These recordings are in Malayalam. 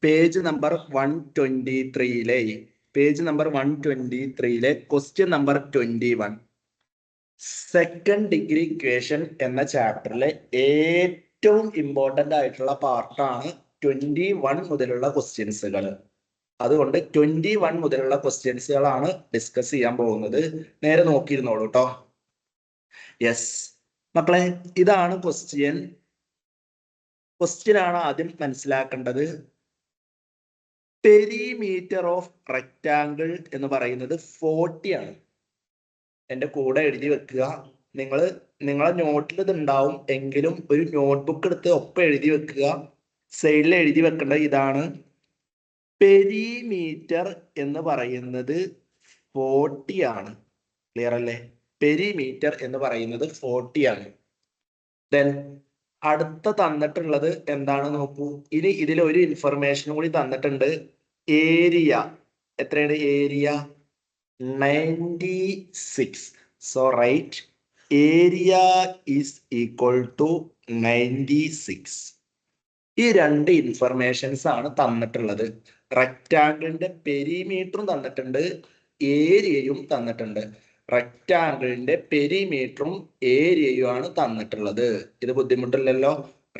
Page number 123 page number 123 question number 21 second degree equation എന്ന ചാപ്റ്ററിലെ ഏറ്റവും ഇമ്പോർട്ടന്റ് ആയിട്ടുള്ള പാർട്ടാണ് 21 മുതലുള്ള ക്വസ്റ്റ്യൻസുകൾ. അതുകൊണ്ട് 21 മുതലുള്ള ക്വസ്റ്റ്യൻസുകളാണ് ഡിസ്കസ് ചെയ്യാൻ പോകുന്നത്. നേരെ നോക്കിയിരുന്നോളൂ കേട്ടോ. യെസ് മക്കളെ, ഇതാണ് ക്വസ്റ്റ്യൻ ആണ് ആദ്യം മനസ്സിലാക്കേണ്ടത്. പെരിമീറ്റർ ഓഫ് റെക്ടാങ്കിൾ എന്ന് പറയുന്നത് 40 ആണ്. എൻ്റെ കൂടെ എഴുതി വെക്കുക. നിങ്ങളെ നോട്ടിൽ ഇത് ഉണ്ടാവും, എങ്കിലും ഒരു നോട്ട്ബുക്ക് എടുത്ത് ഒപ്പം എഴുതി വെക്കുക. സൈഡിൽ എഴുതി വെക്കേണ്ടത് ഇതാണ്: പെരിമീറ്റർ എന്ന് പറയുന്നത് 40 ആണ്. ക്ലിയർ അല്ലേ? പെരിമീറ്റർ എന്ന് പറയുന്നത് 40 ആണ്. ദെൻ അടുത്ത തന്നിട്ടുള്ളത് എന്താണ് നോക്കൂ. ഇനി ഇതിൽ ഒരു ഇൻഫർമേഷൻ കൂടി തന്നിട്ടുണ്ട്. ഏരിയ എത്രയാണ്? Area 96. So right, area is equal to 96. ഈ രണ്ട് ഇൻഫർമേഷൻസ് ആണ് തന്നിട്ടുള്ളത്. റെക്ടാങ്കിളിന്റെ പെരിമീറ്ററും തന്നിട്ടുണ്ട്, ഏരിയയും തന്നിട്ടുണ്ട്. റെക്ടാങ്കിളിന്റെ പെരിമീറ്ററും ഏരിയയും ആണ് തന്നിട്ടുള്ളത്. ഇത് ബുദ്ധിമുട്ടില്ലല്ലോ.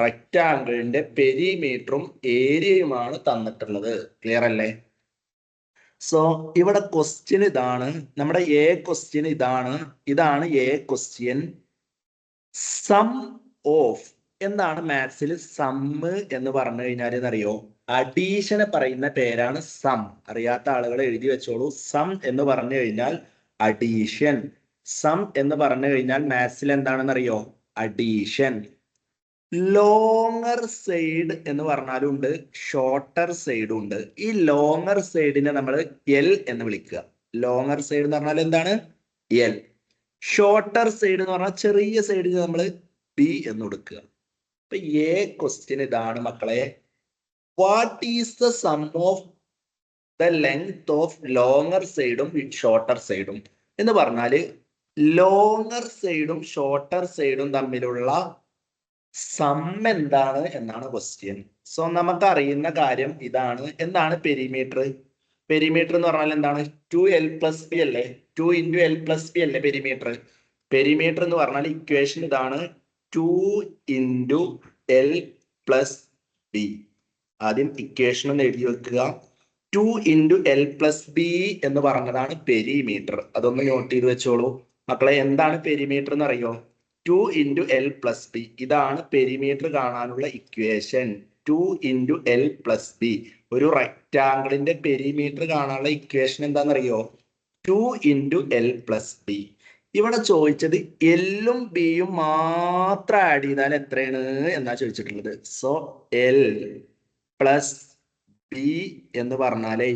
റെക്ടാങ്കിളിന്റെ പെരിമീറ്ററും ഏരിയയുമാണ് തന്നിട്ടുള്ളത്. ക്ലിയർ അല്ലേ? സോ ഇവിടെ ക്വസ്റ്റ്യൻ ഇതാണ്. നമ്മുടെ എ ക്വസ്റ്റ്യൻ ഇതാണ് എ ക്വസ്റ്റ്യൻ. സം ഓഫ് എന്താണ് മാത്സിൽ സമ്മ് എന്ന് പറഞ്ഞു കഴിഞ്ഞാൽ എന്നറിയോ? അഡീഷനെ പറയുന്ന പേരാണ് സം. അറിയാത്ത ആളുകൾ എഴുതി വെച്ചോളൂ. സം എന്ന് പറഞ്ഞു കഴിഞ്ഞാൽ അഡീഷൻ. സം എന്ന് പറഞ്ഞു കഴിഞ്ഞാൽ മാത്സിൽ എന്താണെന്നറിയോ? അഡീഷൻ. ലോങ്ങർ സൈഡ് എന്ന് പറഞ്ഞാലും ഉണ്ട്, ഷോർട്ടർ സൈഡും ഉണ്ട്. ഈ ലോങ്ങർ സൈഡിനെ നമ്മൾ എൽ എന്ന് വിളിക്കുക. ലോങ്ങർ സൈഡ് എന്ന് പറഞ്ഞാൽ എന്താണ്? എൽ. ഷോർട്ടർ സൈഡ് എന്ന് പറഞ്ഞാൽ ചെറിയ സൈഡിന് നമ്മൾ ബി എന്ന് കൊടുക്കുക. അപ്പൊ എ ക്വസ്റ്റ്യൻ ഇതാണ് മക്കളെ. What is the sum of the length of longer സൈഡും ഷോർട്ടർ സൈഡും എന്ന് പറഞ്ഞാല് ലോങ്ങർ സൈഡും ഷോർട്ടർ സൈഡും തമ്മിലുള്ള സം എന്താണ് എന്നാണ് ക്വസ്റ്റ്യൻ. സോ നമുക്ക് അറിയുന്ന കാര്യം ഇതാണ്. എന്താണ് പെരിമീറ്റർ? പെരിമീറ്റർ എന്ന് പറഞ്ഞാൽ എന്താണ്? 2l+b അല്ലേ? 2 × l+b അല്ലേ പെരിമീറ്റർ? പെരിമീറ്റർ എന്ന് പറഞ്ഞാൽ ഇക്വേഷൻ ഇതാണ്: 2 × l+b. ആദ്യം ഇക്വേഷൻ ഒന്ന് എഴുതി വെക്കുക. 2 × l+b എന്ന് പറഞ്ഞതാണ് പെരിമീറ്റർ. അതൊന്ന് നോട്ട് ചെയ്ത് വെച്ചോളൂ മക്കളെ. എന്താണ് പെരിമീറ്റർ എന്ന് അറിയോ? 2 × l+b. ഇതാണ് പെരിമീറ്റർ കാണാനുള്ള ഇക്വേഷൻ. 2 × l+b. ഒരു റെക്ടാങ്കിളിന്റെ പെരിമീറ്റർ കാണാനുള്ള ഇക്വേഷൻ എന്താണെന്നറിയോ? 2 × l+b. ഇവിടെ ചോദിച്ചത് എല്ലും ബിയും മാത്രം ആഡ് ചെയ്താൽ എത്രയാണ് എന്നാ ചോദിച്ചിട്ടുള്ളത്. സോ എൽ പ്ലസ് ബി എന്ന് പറഞ്ഞാലേ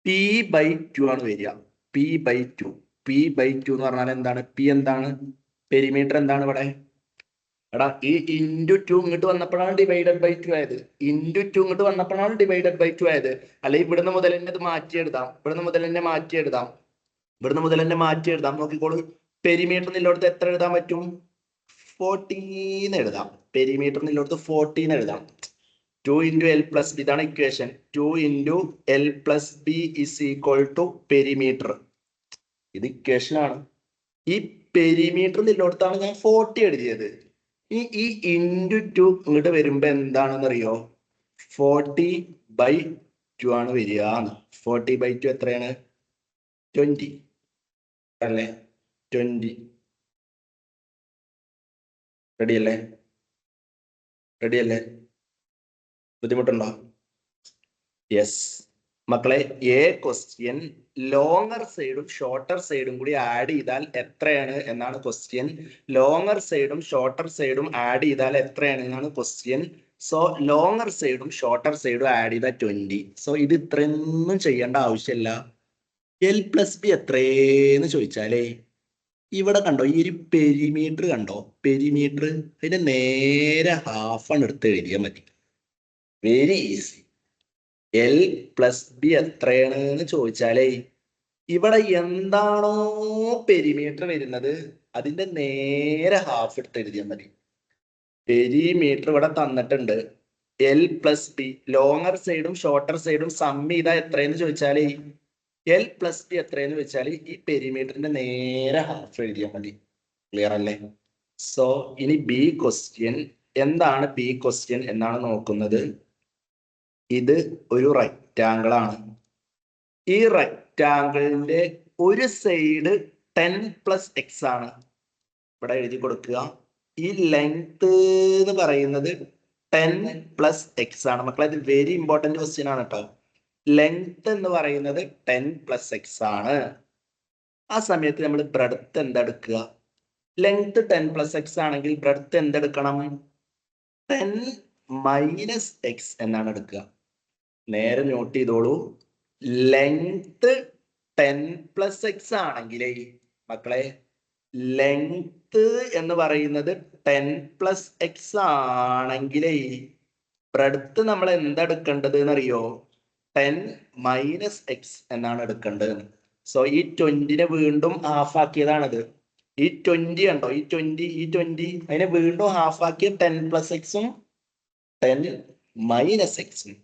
p/2 ആണ് വരിക. p/2. p/2 എന്ന് പറഞ്ഞാൽ എന്താണ്? p എന്താണ്? പെരിമീറ്റർ എന്താണ് ഇവിടെ? എടാ, ഈ × 2 ഇങ്ങോട്ട് വന്നപ്പോഴാണ് /2 ആയത്. × 2 ഇങ്ങോട്ട് വന്നപ്പോഴാണ് /2 ആയത്. അല്ലെ ഇവിടുന്ന് മുതൽ തന്നെ ഇത് മാറ്റിയെഴുതാം. ഇവിടുന്ന് മുതൽ തന്നെ മാറ്റിയെഴുതാം. നോക്കിക്കോളൂ. പെരിമീറ്റർ നിലോടത്ത് എത്ര എഴുതാൻ പറ്റും? 14 എഴുതാം. പെരിമീറ്റർ നിലോടത്ത് 14 എഴുതാം. 2 × l+b. ഇതാണ് equation. 2 × l+b is equal to perimeter. ഇത് ഇക്വേഷൻ ആണ്. ഈ പെരിമീറ്റർ നിലോടത്താണ് ഞാൻ 40 എഴുതിയത്. ഈ × 2 ഇങ്ങോട്ട് വരുമ്പോ എന്താണെന്നറിയോ? 40/2 ആണ് വരിക. 40/2 എത്രയാണ്? 20 അല്ലേ? 20. റെഡി അല്ലേ? ബുദ്ധിമുട്ടുണ്ടോ? യെസ് മക്കളെ, എ ക്വസ്റ്റ്യൻ ലോങ്ങർ സൈഡും ഷോർട്ടർ സൈഡും കൂടി ആഡ് ചെയ്താൽ എത്രയാണ് എന്നാണ് ക്വസ്റ്റ്യൻ. ലോങ്ങർ സൈഡും ഷോർട്ടർ സൈഡും ആഡ് ചെയ്താൽ എത്രയാണ് എന്നാണ് ക്വസ്റ്റ്യൻ. സോ ലോങ്ങർ സൈഡും ഷോർട്ടർ സൈഡും ആഡ് ചെയ്താൽ 20. സോ ഇത് ഇത്രയൊന്നും ചെയ്യേണ്ട ആവശ്യമില്ല. l+b എത്രയെന്ന് ചോദിച്ചാലേ ഇവിടെ കണ്ടോ, ഈ ഒരു പെരിമീറ്റർ കണ്ടോ? പെരിമീറ്റർ അതിന്റെ നേരെ ഹാഫാണ് എടുത്ത് എഴുതിയാൽ മതി. Very easy. l+b എത്രയാണ് എന്ന് ചോദിച്ചാലേ ഇവിടെ എന്താണോ പെരിമീറ്റർ വരുന്നത് അതിന്റെ നേരെ ഹാഫ് എടുത്ത് എഴുതിയാൽ മതി. പെരിമീറ്റർ ഇവിടെ തന്നിട്ടുണ്ട്. എൽ പ്ലസ് ബി, ലോങ്ങർ സൈഡും ഷോർട്ടർ സൈഡും സം ചെയ്താ എത്രയെന്ന് ചോദിച്ചാൽ എൽ പ്ലസ് ബി എത്രയെന്ന് വെച്ചാൽ ഈ പെരിമീറ്ററിന്റെ നേരെ ഹാഫ് എഴുതിയാൽ മതി. ക്ലിയർ അല്ലേ? സോ ഇനി ബി ക്വസ്റ്റ്യൻ എന്താണ്? ബി ക്വസ്റ്റ്യൻ എന്നാണ് നോക്കുന്നത്. ഇത് ഒരു റെക്റ്റാങ്കിൾ ആണ്. ഈ റെക്റ്റാങ്കിളിന്റെ ഒരു സൈഡ് 10+x ആണ്. ഇവിടെ എഴുതി കൊടുക്കുക. ഈ ലെങ്ത് എന്ന് പറയുന്നത് 10+x ആണ്. മക്കളെ ഇത് വെരി ഇമ്പോർട്ടന്റ് ക്വസ്റ്റ്യൻ ആണ് കേട്ടോ. ലെങ്ത് എന്ന് പറയുന്നത് 10+x ആണ്. ആ സമയത്ത് നമ്മൾ ബ്രെഡ്ത്ത് എന്തെടുക്കുക? ലെങ്ത് 10+x ആണെങ്കിൽ ബ്രെഡ്ത്ത് എന്തെടുക്കണം? 10-x എന്നാണ് എടുക്കുക. നേരെ നോട്ട് ചെയ്തോളൂ. ലെങ്ത് 10+x ആണെങ്കിലേ മക്കളെ ലെങ്ത് എന്ന് പറയുന്നത് 10+x ആണെങ്കിലേ ബ്രെഡ്ത്ത് നമ്മൾ എന്തെടുക്കേണ്ടത് എന്നറിയോ? 10-x എന്നാണ് എടുക്കേണ്ടത്. സോ ഈ 20നെ വീണ്ടും ഹാഫ് ആക്കിയതാണത്. ഈ 20 ഉണ്ടോ? ഈ 20 അതിനെ വീണ്ടും ഹാഫ് ആക്കിയ 10+x-ഉം 10-x-ഉം.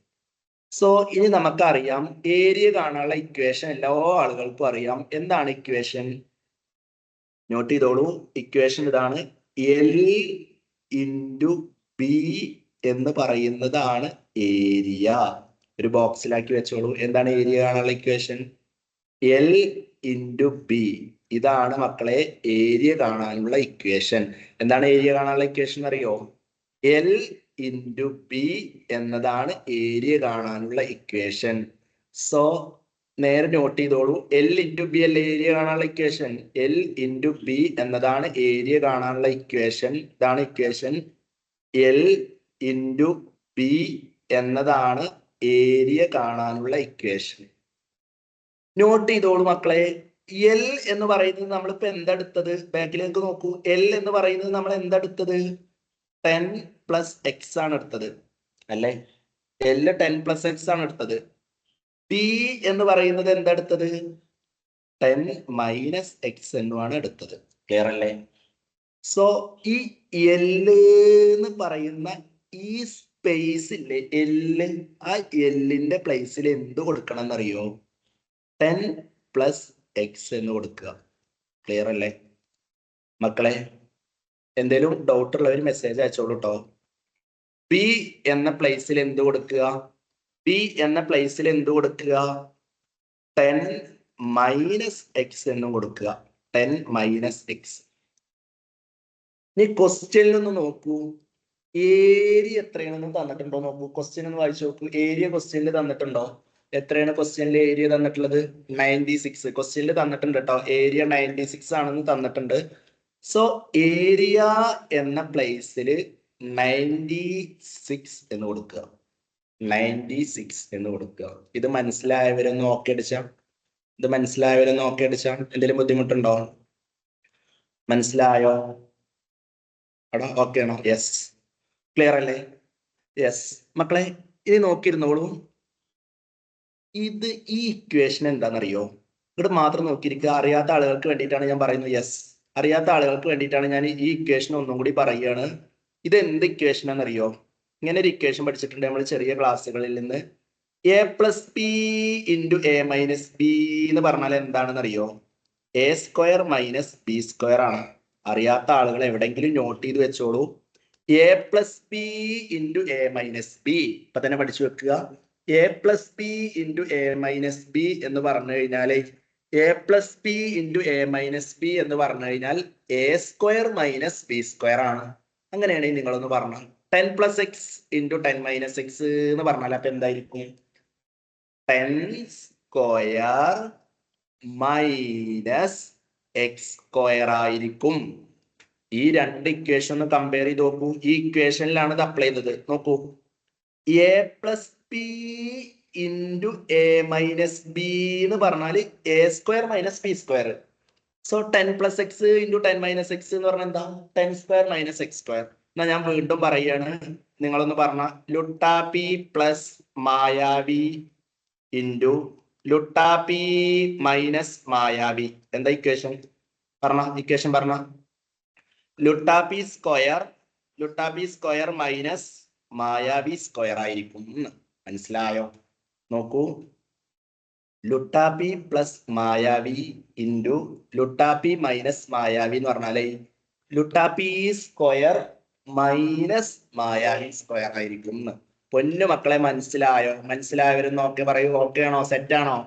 സോ ഇനി നമുക്കറിയാം ഏരിയ കാണാനുള്ള ഇക്വേഷൻ എല്ലാ ആളുകൾക്കും അറിയാം. എന്താണ് ഇക്വേഷൻ? നോട്ട് ചെയ്തോളൂ. ഇക്വേഷൻ ഇതാണ്. എൽ ഇൻറ്റു ബി എന്ന് പറയുന്നതാണ് ഏരിയ. ഒരു ബോക്സിലാക്കി വെച്ചോളൂ. എന്താണ് ഏരിയ കാണാനുള്ള ഇക്വേഷൻ? L into B. ഇതാണ് മക്കളെ ഏരിയ കാണാനുള്ള ഇക്വേഷൻ. എന്താണ് ഏരിയ കാണാനുള്ള ഇക്വേഷൻ അറിയോ? എൽ ഇൻറ്റു ബി എന്നതാണ് ഏരിയ കാണാനുള്ള ഇക്വേഷൻ. സോ നേരെ നോട്ട് ചെയ്തോളൂ. എൽ ഇൻറ്റു ബി അല്ലേ ഏരിയ കാണാനുള്ള ഇക്വേഷൻ? എൽ ഇൻറ്റു ബി എന്നതാണ് ഏരിയ കാണാനുള്ള ഇക്വേഷൻ. ഇതാണ് ഇക്വേഷൻ. എൽ ഇൻറ്റു ബി എന്നതാണ് ഏരിയ കാണാനുള്ള ഇക്വേഷൻ. നോട്ട് ചെയ്തോളൂ മക്കളെ. എൽ എന്ന് പറയുന്നത് നമ്മളിപ്പോ എന്തെടുത്തത്? ബാക്കിലേക്ക് നോക്കൂ. എൽ എന്ന് പറയുന്നത് നമ്മൾ എന്തെടുത്തത്? 10+x ആണ് എടുത്തത് അല്ലേ? എൽ 10+x ആണ് എടുത്തത്. ബി എന്ന് പറയുന്നത് എന്തെടുത്തത്? 10-x എന്നുമാണ് എടുത്തത്. ക്ലിയർ അല്ലേ? സോ ഈ എല് എന്ന് പറയുന്ന ഈ സ്പേസ് ഇല്ലേ, എല്, ആ എല്ലിന്റെ പ്ലേസിൽ എന്ത് കൊടുക്കണം എന്നറിയോ? 10+x എന്ന് കൊടുക്കുക. ക്ലിയർ അല്ലേ മക്കളെ? എന്തേലും ഡൗട്ട് ഉള്ളവർ മെസ്സേജ് അയച്ചോളൂ കേട്ടോ. ബി എന്ന പ്ലേസിൽ എന്ത് കൊടുക്കുക? ബി എന്ന പ്ലേസിൽ എന്ത് കൊടുക്കുക? 10-x എന്നും കൊടുക്കുക. 10-x. ഇനി ക്വസ്റ്റ്യനിൽ ഒന്ന് നോക്കൂ. ഏരിയ എത്രയാണെന്ന് തന്നിട്ടുണ്ടോ നോക്കൂ. ക്വസ്റ്റ്യൻ ഒന്ന് വായിച്ചു നോക്കൂ. ഏരിയ ക്വസ്റ്റ്യനിൽ തന്നിട്ടുണ്ടോ? എത്രയാണ് ക്വസ്റ്റ്യനിൽ ഏരിയ തന്നിട്ടുള്ളത്? 96. ക്വസ്റ്റ്യനിൽ തന്നിട്ടുണ്ട് കേട്ടോ. ഏരിയ 96 ആണെന്ന് തന്നിട്ടുണ്ട്. സോ ഏരിയ എന്ന പ്ലേസിൽ 96 എന്ന് കൊടുക്കുക. 96 എന്ന് കൊടുക്കുക. ഇത് മനസ്സിലായവരൊന്ന് ഓക്കെ അടിച്ചാം. ഇത് മനസ്സിലായവരൊന്ന് ഓക്കെ അടിച്ചാം. എന്തെങ്കിലും ബുദ്ധിമുട്ടുണ്ടോ? മനസ്സിലായോ? അടാ ഓക്കെ ആണോ? യെസ്. ക്ലിയർ അല്ലേ? യെസ് മക്കളെ. ഇത് നോക്കിയിരുന്നോളൂ. ഇത് ഈ ഇക്വേഷൻ എന്താണെന്നറിയോ? ഇവിടെ മാത്രം നോക്കിയിരിക്കുക. അറിയാത്ത ആളുകൾക്ക് വേണ്ടിയിട്ടാണ് ഞാൻ പറയുന്നത്. യെസ്, അറിയാത്ത ആളുകൾക്ക് വേണ്ടിയിട്ടാണ് ഞാൻ ഈ ഇക്വേഷൻ ഒന്നും കൂടി പറയുകയാണ്. ഇത് എന്ത് ഇക്വേഷൻ ആണെന്നറിയോ? ഇങ്ങനെ ഒരു ഇക്വേഷൻ പഠിച്ചിട്ടുണ്ട് നമ്മൾ ചെറിയ ക്ലാസ്സുകളിൽ നിന്ന്. a+b ഇൻറ്റു a-b എന്ന് പറഞ്ഞാൽ എന്താണെന്ന് അറിയോ? a² - b² ആണ്. അറിയാത്ത ആളുകൾ എവിടെയെങ്കിലും നോട്ട് ചെയ്ത് വെച്ചോളൂ. a+b ഇൻറ്റു a-b ഇപ്പൊ തന്നെ പഠിച്ചു വെക്കുക. a+b ഇൻറ്റു a-b എന്ന് പറഞ്ഞു കഴിഞ്ഞാൽ a+b ഇൻറ്റു a-b എന്ന് പറഞ്ഞു കഴിഞ്ഞാൽ a² - b² ആണ്. അങ്ങനെയാണെങ്കിൽ നിങ്ങളൊന്ന് പറഞ്ഞു 10+x ഇൻറ്റു 10-x എന്ന് പറഞ്ഞാൽ അപ്പൊ എന്തായിരിക്കും? 10² - x² ആയിരിക്കും. ഈ രണ്ട് ഇക്വേഷൻ ഒന്ന് കമ്പയർ ചെയ്ത് നോക്കൂ. ഈ ഇക്വേഷനിലാണ് ഇത് അപ്ലൈ ചെയ്തത്. നോക്കൂ. a+b ഇൻറ്റു a-b എന്ന് പറഞ്ഞാൽ a² - b². So 10+x into 10-x എന്ന് പറഞ്ഞാൽ എന്താ? 10² - x². എന്നാ ഞാൻ വീണ്ടും പറയാണ്. നിങ്ങളൊന്ന് പറഞ്ഞ ലുട്ടാപ്പി പ്ലസ് മായാവി ഇൻറ്റു ലുട്ടാപ്പി മൈനസ് മായാവി. എന്താ ഇക്വേഷൻ? പറഞ്ഞ ഇക്വേഷൻ പറഞ്ഞ. ലുട്ടാപ്പി സ്ക്വയർ മൈനസ് മായാവി സ്ക്വയർ ആയിരിക്കും. മനസ്സിലായോ? നോക്കൂ, ലുട്ടാപ്പി പ്ലസ് മായാവി ഇൻറ്റു ലുട്ടാപ്പി മൈനസ് മായാവി എന്ന് പറഞ്ഞാലേ ലുട്ടാപ്പി സ്ക്വയർ മൈനസ് മായാവി സ്ക്വയർ ആയിരിക്കും. പൊന്നു മക്കളെ മനസ്സിലായോ? മനസ്സിലായവരും ഓക്കെ പറയൂ. ഓക്കെ ആണോ? സെറ്റ് ആണോ?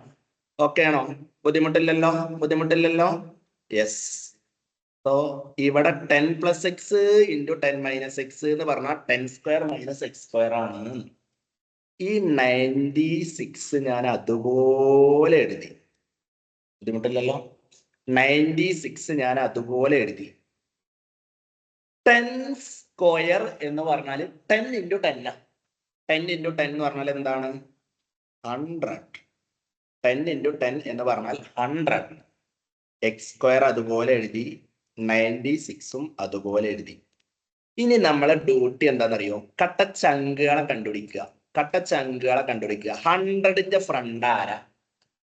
ഓക്കെ ആണോ? ബുദ്ധിമുട്ടില്ലല്ലോ? ബുദ്ധിമുട്ടില്ലല്ലോ? യെസ്. സോ ഇവിടെ 10 plus X into 10 minus X എന്ന് പറഞ്ഞാൽ 10 സ്ക്വയർ മൈനസ് എക്സ് സ്ക്വയർ ആണ്. ഈ 96 ഞാൻ അതുപോലെ എഴുതി. ബുദ്ധിമുട്ടില്ലല്ലോ? 96 ഞാൻ അതുപോലെ എഴുതി. 10 സ്ക്വയർ എന്ന് പറഞ്ഞാൽ 10 ഇൻറ്റു 10 10 ഇൻറ്റു 10 എന്ന് പറഞ്ഞാൽ എന്താണ്? 100. 10 ഇൻറ്റു 10 എന്ന് പറഞ്ഞാൽ 100. എക്സ് സ്ക്വയർ അതുപോലെ എഴുതി, 96ഉം അതുപോലെ എഴുതി. ഇനി നമ്മളെ ഡ്യൂട്ടി എന്താണെന്നറിയോ? കട്ടച്ചങ്കുകളെ കണ്ടുപിടിക്കുക. കട്ടച്ചങ്കുകളെ കണ്ടുപിടിക്കുക. 100ന്റെ ഫ്രണ്ട് ആരാ?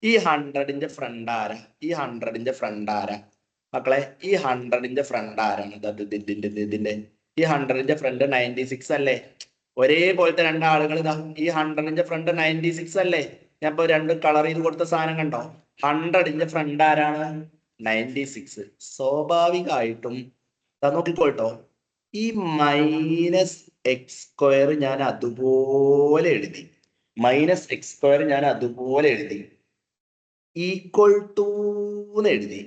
ഈ 100ന്റെ ഫ്രണ്ട് ആരാ? ഈ 100ന്റെ ഫ്രണ്ട് ആരാ? മക്കളെ ഈ 100ന്റെ ഫ്രണ്ട് ആരാണ്? ഇതിന്റെ ഈ 100ന്റെ ഫ്രണ്ട് 96 അല്ലേ? ഒരേപോലത്തെ രണ്ടാളുകൾ ഇതാ. ഈ 100ന്റെ ഫ്രണ്ട് 96 അല്ലേ? ഞാൻ ഇപ്പൊ രണ്ട് കളർ ചെയ്ത് കൊടുത്ത സാധനം കണ്ടോ? 100ന്റെ ഫ്രണ്ട് ആരാണ്? 96. സ്വാഭാവികമായിട്ടും നോക്കിക്കോട്ടോ, ഈ മൈനസ് എക്സ് സ്ക്വയർ ഞാൻ അതുപോലെ എഴുതി. മൈനസ് എക്സ് സ്ക്വയർ ഞാൻ അതുപോലെ എഴുതി. ഈക്വൽ ടു എഴുതി.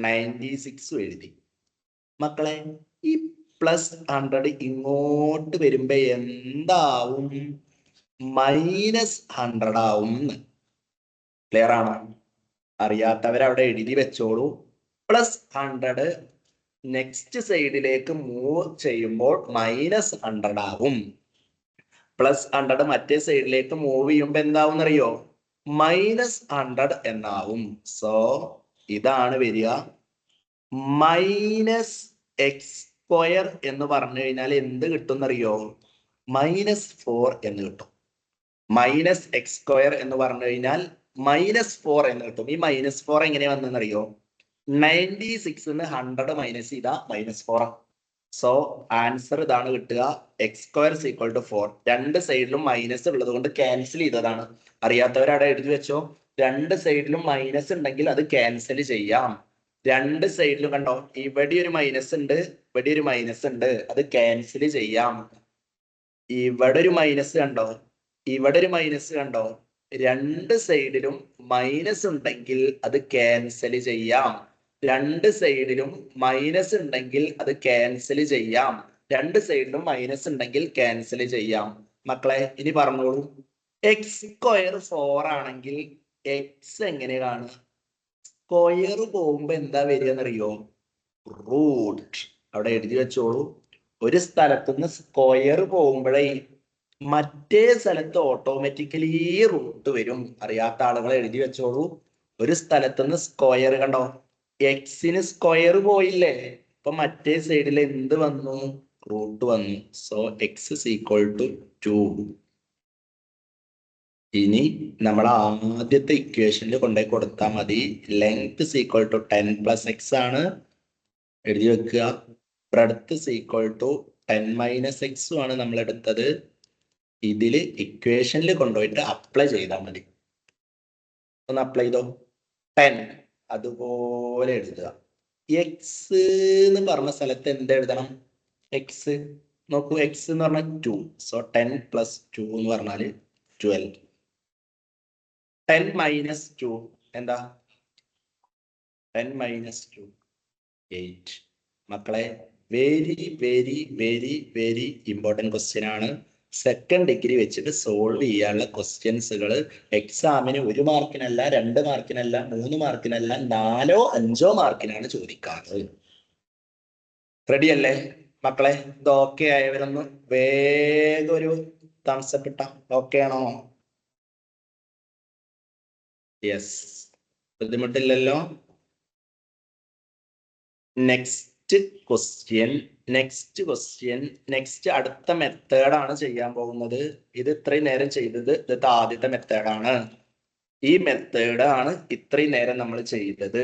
96 എഴുതി. മക്കളെ ഈ പ്ലസ് 100 ഇങ്ങോട്ട് വരുമ്പോ എന്താവും? മൈനസ് 100 ആവും. ക്ലിയർ ആണോ? അറിയാത്തവരവിടെ എഴുതി വെച്ചോളൂ. പ്ലസ് 100 നെക്സ്റ്റ് സൈഡിലേക്ക് മൂവ് ചെയ്യുമ്പോൾ മൈനസ് 100 ആവും. പ്ലസ് 100 മറ്റേ സൈഡിലേക്ക് മൂവ് ചെയ്യുമ്പോ എന്താവും അറിയോ? മൈനസ് 100 എന്നാവും. സോ ഇതാണ് വരിക. മൈനസ് എക്സ് സ്ക്വയർ എന്ന് പറഞ്ഞു കഴിഞ്ഞാൽ എന്ത് കിട്ടും എന്നറിയോ? -4 എന്ന് കിട്ടും. മൈനസ് എക്സ് സ്ക്വയർ എന്ന് പറഞ്ഞു കഴിഞ്ഞാൽ -4 എന്ന് കിട്ടും. ഈ -4 എങ്ങനെ വന്നെന്നറിയോ? 96ന്ന് 100 മൈനസ് ചെയ്താ -4. സോ ആൻസർ ഇതാണ് കിട്ടുക. X square equal to 4. രണ്ട് സൈഡിലും മൈനസ് ഉള്ളത് കൊണ്ട് ക്യാൻസൽ ചെയ്തതാണ്. അറിയാത്തവരവിടെ എഴുതി വെച്ചോ. രണ്ട് സൈഡിലും മൈനസ് ഉണ്ടെങ്കിൽ അത് ക്യാൻസൽ ചെയ്യാം. രണ്ട് സൈഡിലും കണ്ടോ, ഇവിടെ ഒരു മൈനസ് ഉണ്ട്, ഇവിടെ ഒരു മൈനസ് ഉണ്ട്, അത് ക്യാൻസൽ ചെയ്യാം. ഇവിടെ ഒരു മൈനസ് കണ്ടോ, ഇവിടെ ഒരു മൈനസ് കണ്ടോ. രണ്ട് സൈഡിലും മൈനസ് ഉണ്ടെങ്കിൽ അത് ക്യാൻസൽ ചെയ്യാം. രണ്ട് സൈഡിലും മൈനസ് ഉണ്ടെങ്കിൽ അത് ക്യാൻസൽ ചെയ്യാം. രണ്ട് സൈഡിലും മൈനസ് ഉണ്ടെങ്കിൽ ക്യാൻസൽ ചെയ്യാം. മക്കളെ ഇനി പറഞ്ഞോളൂ. എക്സ് സ്ക്വയർ 4 ആണെങ്കിൽ എക്സ് എങ്ങനെ കാണുക? സ്ക്വയർ പോകുമ്പോ എന്താ വരിക എന്നറിയോ? റൂട്ട്. അവിടെ എഴുതി വെച്ചോളൂ. ഒരു സ്ഥലത്തുനിന്ന് സ്ക്വയർ പോകുമ്പോഴേ മറ്റേ സ്ഥലത്ത് ഓട്ടോമാറ്റിക്കലി റൂട്ട് വരും. അറിയാത്ത ആളുകൾ എഴുതി വെച്ചോളൂ. ഒരു സ്ഥലത്തുനിന്ന് സ്ക്വയർ കണ്ടോ, എക്സിന് സ്ക്വയർ പോയില്ലേ, അപ്പൊ മറ്റേ സൈഡിൽ എന്ത് വന്നു? റൂട്ട് വന്നു. So x equal to 2. ഇനി നമ്മൾ ആദ്യത്തെ ഇക്വേഷനിൽ കൊണ്ടുപോയി കൊടുത്താൽ മതി. Length equal to 10 plus x ആണ്. എഴുതി വെക്കുക. ബ്രെഡ്ത്ത് ഈക്വൽ ടു 10 മൈനസ് എക്സും ആണ് നമ്മൾ എടുത്തത്. ഇതില് ഇക്വേഷനിൽ കൊണ്ടുപോയിട്ട് അപ്ലൈ ചെയ്താൽ മതി. ഒന്ന് അപ്ലൈ ചെയ്തോ. 10 അതുപോലെ എഴുതുക. എക്സ് എന്ന് പറഞ്ഞ സ്ഥലത്ത് എന്ത് എഴുതണം? എക്സ് നോക്കൂ. എക്സ് എന്ന് പറഞ്ഞാൽ 2. സോ 10 പ്ലസ് 2 എന്ന് പറഞ്ഞാൽ 12. 10 മൈനസ് 2 എന്താ? 10 മൈനസ് 2 8. മക്കളെ very very very very important question ആണ്. സെക്കൻഡ് ഡിഗ്രി വെച്ചിട്ട് സോൾവ് ചെയ്യാനുള്ള ക്വസ്റ്റ്യൻസുകൾ എക്സാമിന് 1 മാർക്കിനല്ല, 2 മാർക്കിനല്ല, 3 മാർക്കിനല്ല, 4 or 5 മാർക്കിനാണ് ചോദിക്കാറ്. റെഡി അല്ലേ മക്കളെ? ഇത് ഓക്കെ ആയവരൊന്ന് വേഗം ഒരു തംസപ്പ് ഇട്ട. ഓക്കെ ആണോ? യെസ്. ബുദ്ധിമുട്ടില്ലല്ലോ? Next question. നെക്സ്റ്റ് അടുത്ത മെത്തേഡാണ് ചെയ്യാൻ പോകുന്നത്. ഇത് ഇത്രയും നേരം ചെയ്തത് ഇത് ആദ്യത്തെ മെത്തേഡാണ്. ഈ മെത്തേഡ് ആണ് ഇത്രയും നേരം നമ്മൾ ചെയ്തത്.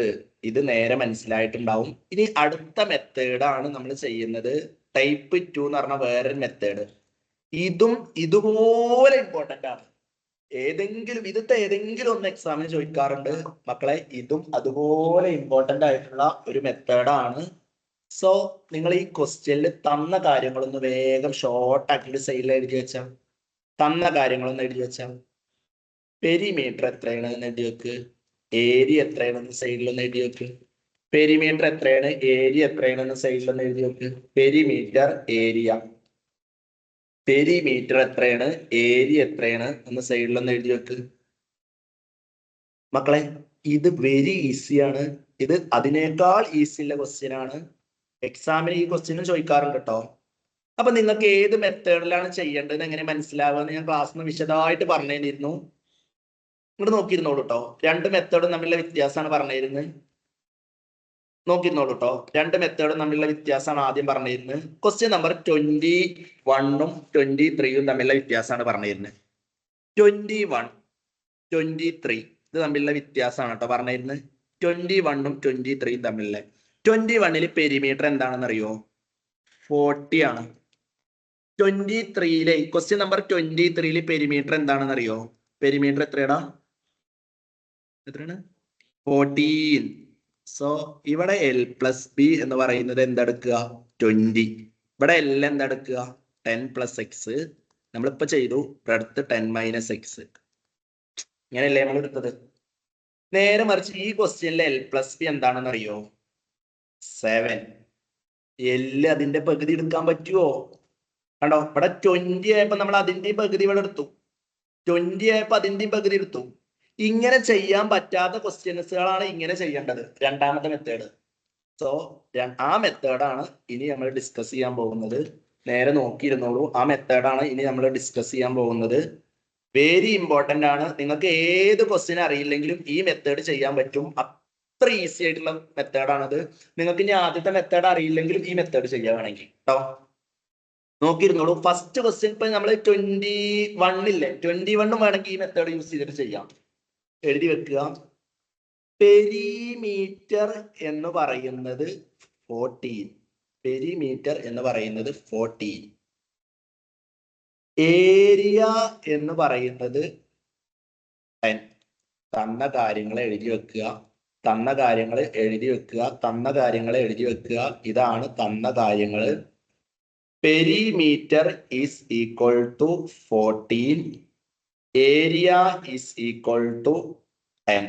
ഇത് നേരെ മനസ്സിലായിട്ടുണ്ടാവും. ഇനി അടുത്ത മെത്തേഡാണ് നമ്മൾ ചെയ്യുന്നത്. ടൈപ്പ് 2 എന്ന് പറഞ്ഞ വേറൊരു മെത്തേഡ്. ഇതും ഇതുപോലെ ഇമ്പോർട്ടന്റ് ആണ്. ഏതെങ്കിലും ഒന്ന് എക്സാമിന് ചോദിക്കാറുണ്ട് മക്കളെ. ഇതും അതുപോലെ ഇമ്പോർട്ടന്റ് ആയിട്ടുള്ള ഒരു മെത്തേഡാണ്. സോ നിങ്ങൾ ഈ ക്വസ്റ്റ്യനിൽ തന്ന കാര്യങ്ങളൊന്ന് വേഗം ഷോർട്ട് ആക്കിയിട്ട് സൈഡിൽ എഴുതി വെച്ചാൽ, തന്ന കാര്യങ്ങളൊന്ന് എഴുതി വെച്ചാൽ. പെരിമീറ്റർ എത്രയാണ് എന്ന് എഴുതി വെക്ക്. ഏരിയ എത്രയാണെന്ന് സൈഡിലൊന്ന് എഴുതി വെക്ക്. പെരിമീറ്റർ എത്രയാണ്, ഏരിയ എത്രയാണെന്ന് സൈഡിലൊന്ന് എഴുതി വെക്ക്. Perimeter, area. പെരിമീറ്റർ എത്രയാണ്, ഏരിയ എത്രയാണ് എന്ന് സൈഡിലൊന്ന് എഴുതി വെക്ക്. മക്കളെ ഇത് വെരി ഈസിയാണ്. ഇത് അതിനേക്കാൾ ഈസി ഉള്ള ക്വസ്റ്റ്യൻ ആണ്. എക്സാമിന് ഈ ക്വസ്റ്റ്യനും ചോദിക്കാറുണ്ട് കേട്ടോ. അപ്പൊ നിങ്ങൾക്ക് ഏത് മെത്തേഡിലാണ് ചെയ്യേണ്ടത് എങ്ങനെ മനസ്സിലാവുക ഞാൻ ക്ലാസ്സിന് വിശദമായിട്ട് പറഞ്ഞു തന്നിരുന്നു. ഇങ്ങോട്ട് നോക്കിയിരുന്നോളൂ കേട്ടോ. രണ്ട് മെത്തേഡും തമ്മിലുള്ള വ്യത്യാസമാണ് പറഞ്ഞിരുന്നത്. നോക്കിയിരുന്നോളൂ കേട്ടോ. രണ്ട് മെത്തേഡും തമ്മിലുള്ള വ്യത്യാസമാണ് ആദ്യം പറഞ്ഞിരുന്നത്. ക്വസ്റ്റ്യൻ നമ്പർ 21 23 തമ്മിലുള്ള വ്യത്യാസമാണ് പറഞ്ഞിരുന്നത്. 21 23 ഇത് തമ്മിലുള്ള വ്യത്യാസമാണ് കേട്ടോ പറഞ്ഞിരുന്നത്. 21 23 തമ്മിലുള്ള 21 പെരിമീറ്റർ എന്താണെന്ന് അറിയോ? 40 ആണ്. 23 ക്വസ്റ്റ്യൻ നമ്പർ 23 പെരിമീറ്റർ എന്താണെന്ന് അറിയോ? പെരിമീറ്റർ എത്രയാണ്? 14. സോ ഇവിടെ L+B എന്ന് പറയുന്നത് എന്തെടുക്കുക? 20. ഇവിടെ L എന്തെടുക്കുക? 10 + x. നമ്മളിപ്പോ ചെയ്തു അടുത്ത് 10 - x. ഇങ്ങനെയല്ലേ നമ്മൾ എടുത്തത്? നേരെ മറിച്ച് ഈ ക്വസ്റ്റ്യനിലെ L+B എന്താണെന്ന് അറിയോ? 7. L അതിന്റെ പകുതി എടുക്കാൻ പറ്റുമോ? കണ്ടോ ഇവിടെ 20 ആയപ്പോ നമ്മൾ അതിന്റെയും പകുതി ഇവിടെ എടുത്തു. 20 ആയപ്പോ അതിന്റെയും പകുതി എടുത്തു. ഇങ്ങനെ ചെയ്യാൻ പറ്റാത്ത ക്വസ്റ്റ്യൻസുകളാണ് ഇങ്ങനെ ചെയ്യേണ്ടത്, രണ്ടാമത്തെ മെത്തേഡ്. സോ ആ മെത്തേഡാണ് ഇനി നമ്മൾ ഡിസ്കസ് ചെയ്യാൻ പോകുന്നത്. നേരെ നോക്കിയിരുന്നോളൂ. ആ മെത്തേഡാണ് ഇനി നമ്മൾ ഡിസ്കസ് ചെയ്യാൻ പോകുന്നത്. വെരി ഇമ്പോർട്ടന്റ് ആണ്. നിങ്ങൾക്ക് ഏത് ക്വസ്റ്റ്യൻ അറിയില്ലെങ്കിലും ഈ മെത്തേഡ് ചെയ്യാൻ പറ്റും. അത്ര ഈസി ആയിട്ടുള്ള മെത്തേഡാണത്. നിങ്ങൾക്ക് ഇനി ആദ്യത്തെ മെത്തേഡ് അറിയില്ലെങ്കിലും ഈ മെത്തേഡ് ചെയ്യാനാണെങ്കിൽ കേട്ടോ. നോക്കിയിരുന്നോളൂ. ഫസ്റ്റ് ക്വസ്റ്റ്യൻ ഇപ്പൊ നമ്മൾ 21 ഇല്ലേ, 21 വേണമെങ്കിൽ ഈ മെത്തേഡ് യൂസ് ചെയ്തിട്ട് ചെയ്യാം. എഴുതി വെക്കുക. പെരിമീറ്റർ എന്ന് പറയുന്നത് 14. പെരിമീറ്റർ എന്ന് പറയുന്നത് 14. ഏരിയ എന്ന് പറയുന്നത് 10. തന്ന കാര്യങ്ങൾ എഴുതി വെക്കുക. തന്ന കാര്യങ്ങൾ എഴുതി വെക്കുക. തന്ന കാര്യങ്ങൾ എഴുതി വെക്കുക. ഇതാണ് തന്ന കാര്യങ്ങൾ. Perimeter is equal to 14. Area is equal to 10.